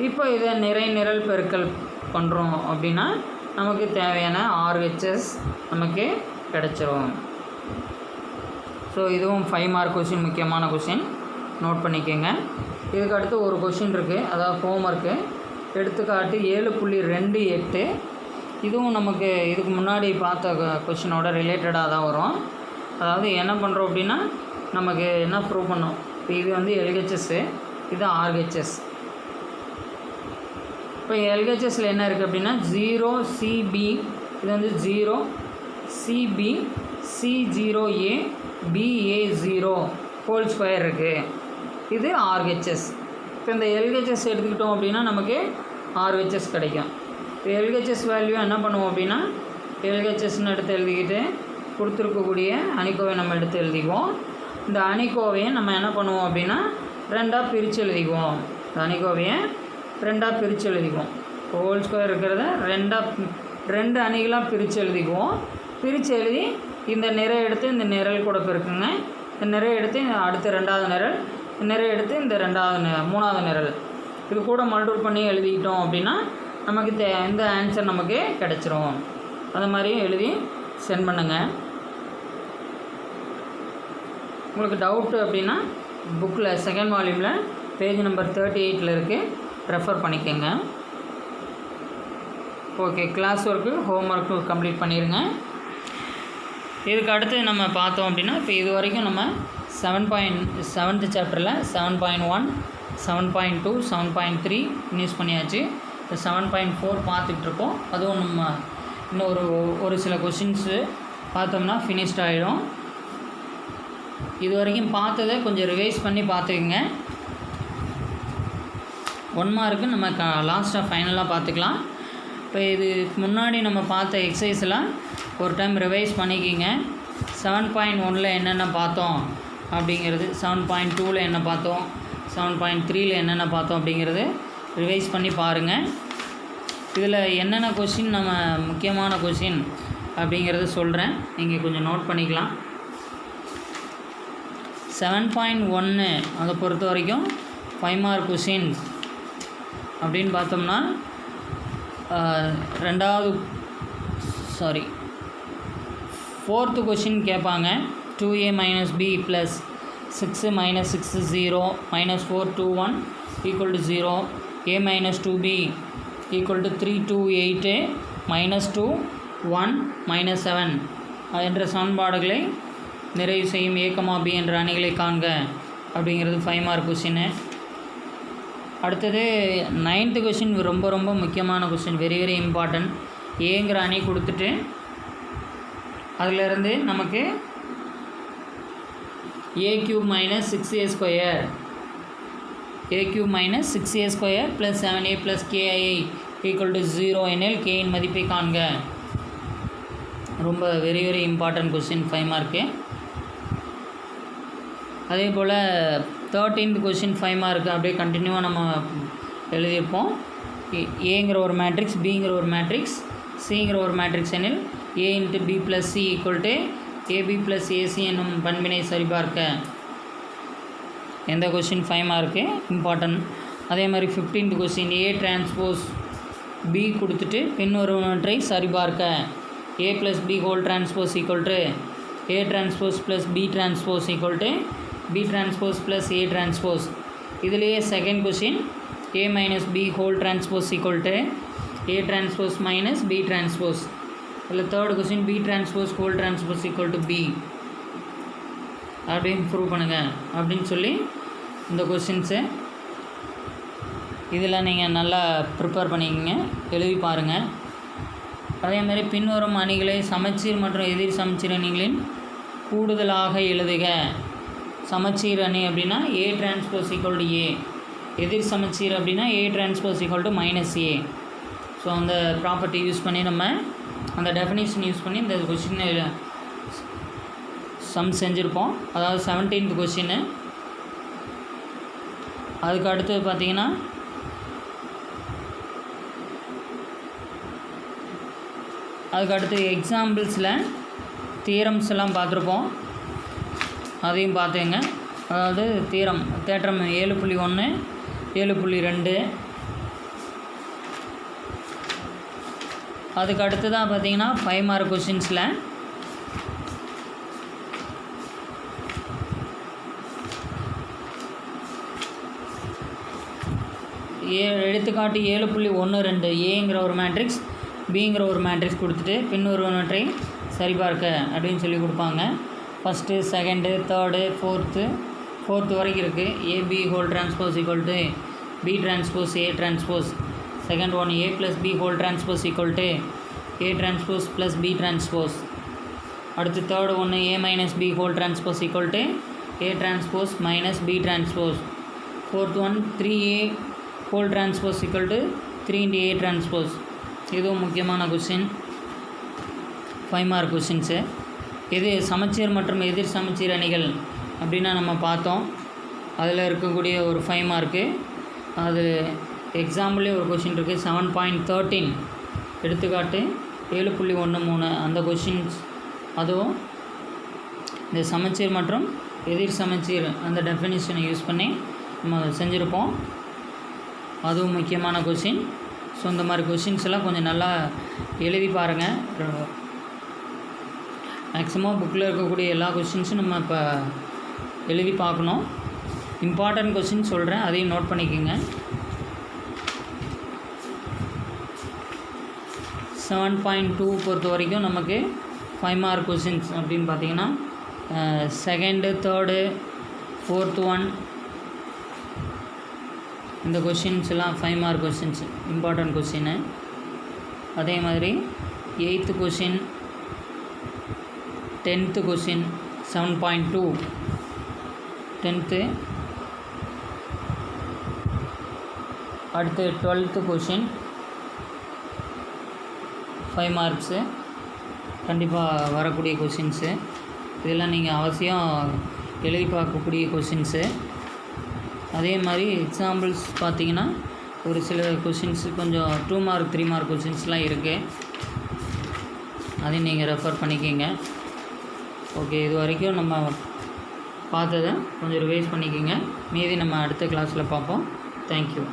இப்போ இதை நிரல் பெருக்கல் பண்ணுறோம் அப்படின்னா நமக்கு தேவையான RHS நமக்கு கிடச்சிரும். ஸோ இதுவும் 5 மார்க் கொஷின், முக்கியமான கொஷின், நோட் பண்ணிக்கோங்க. இதுக்கு அடுத்து ஒரு கொஷின் இருக்குது, அதாவது ஹோம்ஒர்க்கு. எடுத்துக்காட்டு 7.28. இதுவும் நமக்கு இதுக்கு முன்னாடி பார்த்த கொஷினோட ரிலேட்டடாக தான் வரும். அதாவது என்ன பண்ணுறோம் அப்படின்னா நமக்கு என்ன ப்ரூவ் பண்ணோம், இப்போ இது வந்து எல்ஹெச்எஸ்ஸு, இது ஆர்ஹெச்எஸ். இப்போ எல்ஹெச்எஸில் என்ன இருக்குது அப்படின்னா 0CB, இது வந்து 0CB C0A BA0 whole square இருக்குது. இது ஆர்ஹெச்எஸ். இப்போ இந்த எல்ஹெச்எஸ் எடுத்துக்கிட்டோம் அப்படின்னா நமக்கு ஆர்ஹெச்எஸ் கிடைக்கும். இப்போ எல்ஹெச்எஸ் வேல்யூ என்ன பண்ணுவோம் அப்படின்னா எல்ஹெச்எஸ்ன்னு எடுத்து எழுதிக்கிட்டு கொடுத்துருக்கக்கூடிய அணிக்கோவை நம்ம எடுத்து எழுதிக்குவோம். இந்த அணிக்கோவையை நம்ம என்ன பண்ணுவோம் அப்படின்னா ரெண்டாக பிரித்து எழுதிக்குவோம். இந்த அணிக்கோவையை ரெண்டாக பிரித்து எழுதிக்குவோம். ஹோல் ஸ்கொயர் இருக்கிறத ரெண்டு அணிகளாக பிரித்து எழுதிக்குவோம். பிரித்து எழுதி இந்த நிறை எடுத்து இந்த நிரல் கூட பெருக்குங்க. இந்த நிறை எடுத்து அடுத்த ரெண்டாவது நிரல், நிறை எடுத்து இந்த மூணாவது நிரல், இது கூட மல்டிபிள் பண்ணி எழுதிக்கிட்டோம் அப்படின்னா நமக்கு இந்த ஆன்சர் நமக்கு கிடச்சிரும். அது மாதிரி எழுதி சென்ட் பண்ணுங்கள். உங்களுக்கு டவுட்டு அப்படின்னா புக்கில் செகண்ட் வால்யூமில் பேஜ் நம்பர் 38 இருக்குது, ரெஃபர் பண்ணிக்கோங்க. Okay, class work home work complete பண்ணிடுங்க. இதுக்கு அடுத்து நம்ம பார்த்தோம் அப்படின்னா இப்போ இது வரைக்கும் நம்ம 7th சாப்டரில் 7.1, 7.2, 7.3 ஃபினிஷ் பண்ணியாச்சு. இப்போ 7.4 பார்த்துட்ருக்கோம். அதுவும் நம்ம இன்னும் ஒரு சில கொஷின்ஸு பார்த்தோம்னா ஃபினிஷ்ட் ஆகிடும். இது வரைக்கும் பார்த்ததை கொஞ்சம் ரிவைஸ் பண்ணி பார்த்துக்குங்க. 1 மார்க்கு நம்ம லாஸ்ட்டாக ஃபைனலாக பார்த்துக்கலாம். இப்போ இது முன்னாடி நம்ம பார்த்த எக்ஸசைஸ்லாம் ஒரு டைம் ரிவைஸ் பண்ணிக்கிங்க. 7.1ல் என்னென்ன பார்த்தோம் அப்படிங்கிறது, 7.2ல் என்ன பார்த்தோம், 7.3ல் என்னென்ன பார்த்தோம் அப்படிங்கிறது ரிவைஸ் பண்ணி பாருங்கள். இதில் என்னென்ன கொஷின் நம்ம முக்கியமான கொஷின் அப்படிங்கிறது சொல்கிறேன், நீங்கள் கொஞ்சம் நோட் பண்ணிக்கலாம். 7.1 அதை பொறுத்த வரைக்கும் 5 மார்க் கொஷின்ஸ் அப்படின்னு பார்த்தோம்னா 4th கொஷின் கேட்பாங்க. 2a - b + 6 - 6 0 - 4 2 1 = 0, a - 2b = 3 2 8 -2 1 -7 என்ற சமன்பாடுகளை நிறைவு செய்யும் a, b என்ற அணிகளை காண்க அப்படிங்கிறது 5 மார்க் கொஷின்னு. அடுத்தது 9th கொஷின் ரொம்ப ரொம்ப முக்கியமான கொஷின், வெரி வெரி இம்பார்ட்டன்ட். ஏங்கிற அணி கொடுத்துட்டு அதிலிருந்து நமக்கு a³ - 6a² a³ - 6a² + 7a + ki = 0 எனில் k இன் மதிப்பை காண்க. ரொம்ப very very important question, 5 mark. அதே போல் 13th கொஷின் 5 மார்க்கு அப்படியே கண்டினியூவாக நம்ம எழுதியிருப்போம். ஏங்கிற ஒரு மேட்ரிக்ஸ், பிங்கிற ஒரு மேட்ரிக்ஸ், சிங்கிற ஒரு மேட்ரிக்ஸ் எனில் a × b + c = ab + ac என்னும் பண்பினை சரிபார்க்க. எந்த கொஷின் 5 மார்க்கு இம்பார்ட்டன்ட். அதே மாதிரி 15th கொஷின் a∧b கொடுத்துட்டு பின்வருவனவற்றை சரிபார்க்க. a + b whole transpose = a∧ + b∧ b∧ + a∧. இதிலேயே second question a - b whole transpose = a∧ - b∧. இதில் third question b∧ whole transpose = b அப்படின்னு ப்ரூவ் பண்ணுங்கள் அப்படின்னு சொல்லி இந்த கொஷின்ஸு இதில் நீங்கள் நல்லா ப்ரிப்பேர் பண்ணிக்கங்க, எழுதி பாருங்கள். அதேமாதிரி பின்வரும் அணிகளை சமச்சீர் மற்றும் எதிர் சமச்சீர் அணிகளின் கூடுதலாக எழுதுக. சமச்சீர் அணி அப்படின்னா a∧ a, எதிர் சமச்சீர் அப்படின்னா a∧ -a. ஸோ அந்த ப்ராப்பர்ட்டி யூஸ் பண்ணி நம்ம அந்த டெஃபினிஷன் யூஸ் பண்ணி இந்த கொஷின் சம் செஞ்சுருப்போம். அதாவது 17th கொஷின்னு. அதுக்கு அடுத்து பார்த்திங்கன்னா எக்ஸாம்பிள்ஸில் தியரம்ஸ் எல்லாம் பார்த்துருப்போம், அதையும் பார்த்துங்க. அதாவது தேற்றம் 7.1, 7.2. அதுக்கு அடுத்து தான் பார்த்திங்கன்னா 5 மார்க் கொஷின்ஸில் எடுத்துக்காட்டு 7.12 ஏங்கிற ஒரு மேட்ரிக்ஸ், பிங்கிற ஒரு மேட்ரிக்ஸ் கொடுத்துட்டு பின்வருவனவற்றை சரிபார்க்க அப்படின்னு சொல்லி கொடுப்பாங்க. First, second, third, fourth, 4th வரைக்கும் இருக்குது. AB whole transpose equal to B transpose A transpose. Second one A plus B whole transpose equal to A transpose plus B transpose. அடுத்து தேர்டு ஒன்று A minus B whole transpose equal to A transpose minus B transpose. Fourth one 3A whole transpose equal to 3 into A transpose. இதுவும் முக்கியமான question, 5 mark questions. இது சமச்சீர் மற்றும் எதிர் சமச்சீர் அணிகள் அப்படின்னா நம்ம பார்த்தோம். அதில் இருக்கக்கூடிய ஒரு 5 மார்க்கு. அது எக்ஸாம்பிளே ஒரு கொஷின் இருக்குது, 7.13 எடுத்துக்காட்டு 7.13 அந்த கொஷின்ஸ். அதுவும் இந்த சமச்சீர் மற்றும் எதிர் சமச்சீர் அந்த டெஃபினிஷனை யூஸ் பண்ணி நம்ம செஞ்சுருப்போம். அதுவும் முக்கியமான கொஷின். ஸோ இந்த மாதிரி கொஷின்ஸ் எல்லாம் கொஞ்சம் நல்லா எழுதி பாருங்கள். மேக்ஸிமம் புக்கில் இருக்கக்கூடிய எல்லா கொஷின்ஸும் நம்ம இப்போ எழுதி பார்க்கணும். இம்பார்ட்டன்ட் கொஷின் சொல்கிறேன், அதையும் நோட் பண்ணிக்கோங்க. 7.2 பொறுத்த வரைக்கும் நமக்கு 5 மார்க் கொஷின்ஸ் அப்படின்னு பார்த்தீங்கன்னா செகண்டு, தேர்டு, 4th ஒன் இந்த கொஷின்ஸ் எல்லாம் 5 மார்க் கொஷின்ஸ், இம்பார்ட்டன்ட் கொஷின்னு. அதே மாதிரி 8th question, 10th question 7.2 10th. அடுத்து 12th கொஷின் 5 மார்க்ஸு கண்டிப்பாக வரக்கூடிய கொஷின்ஸு. இதெல்லாம் நீங்கள் அவசியம் எழுதி பார்க்கக்கூடிய கொஷின்ஸு. அதே மாதிரி எக்ஸாம்பிள்ஸ் பார்த்தீங்கன்னா ஒரு சில கொஷின்ஸு கொஞ்சம் 2 மார்க் 3 மார்க் கொஷின்ஸ்லாம் இருக்குது, அதையும் நீங்கள் ரெஃபர் பண்ணிக்கிங்க. ஓகே, இது வரைக்கும் நம்ம பார்த்ததை கொஞ்சம் ரிவைஸ் பண்ணிக்கோங்க. மீதி நம்ம அடுத்த கிளாஸில் பார்ப்போம். தேங்க்யூ.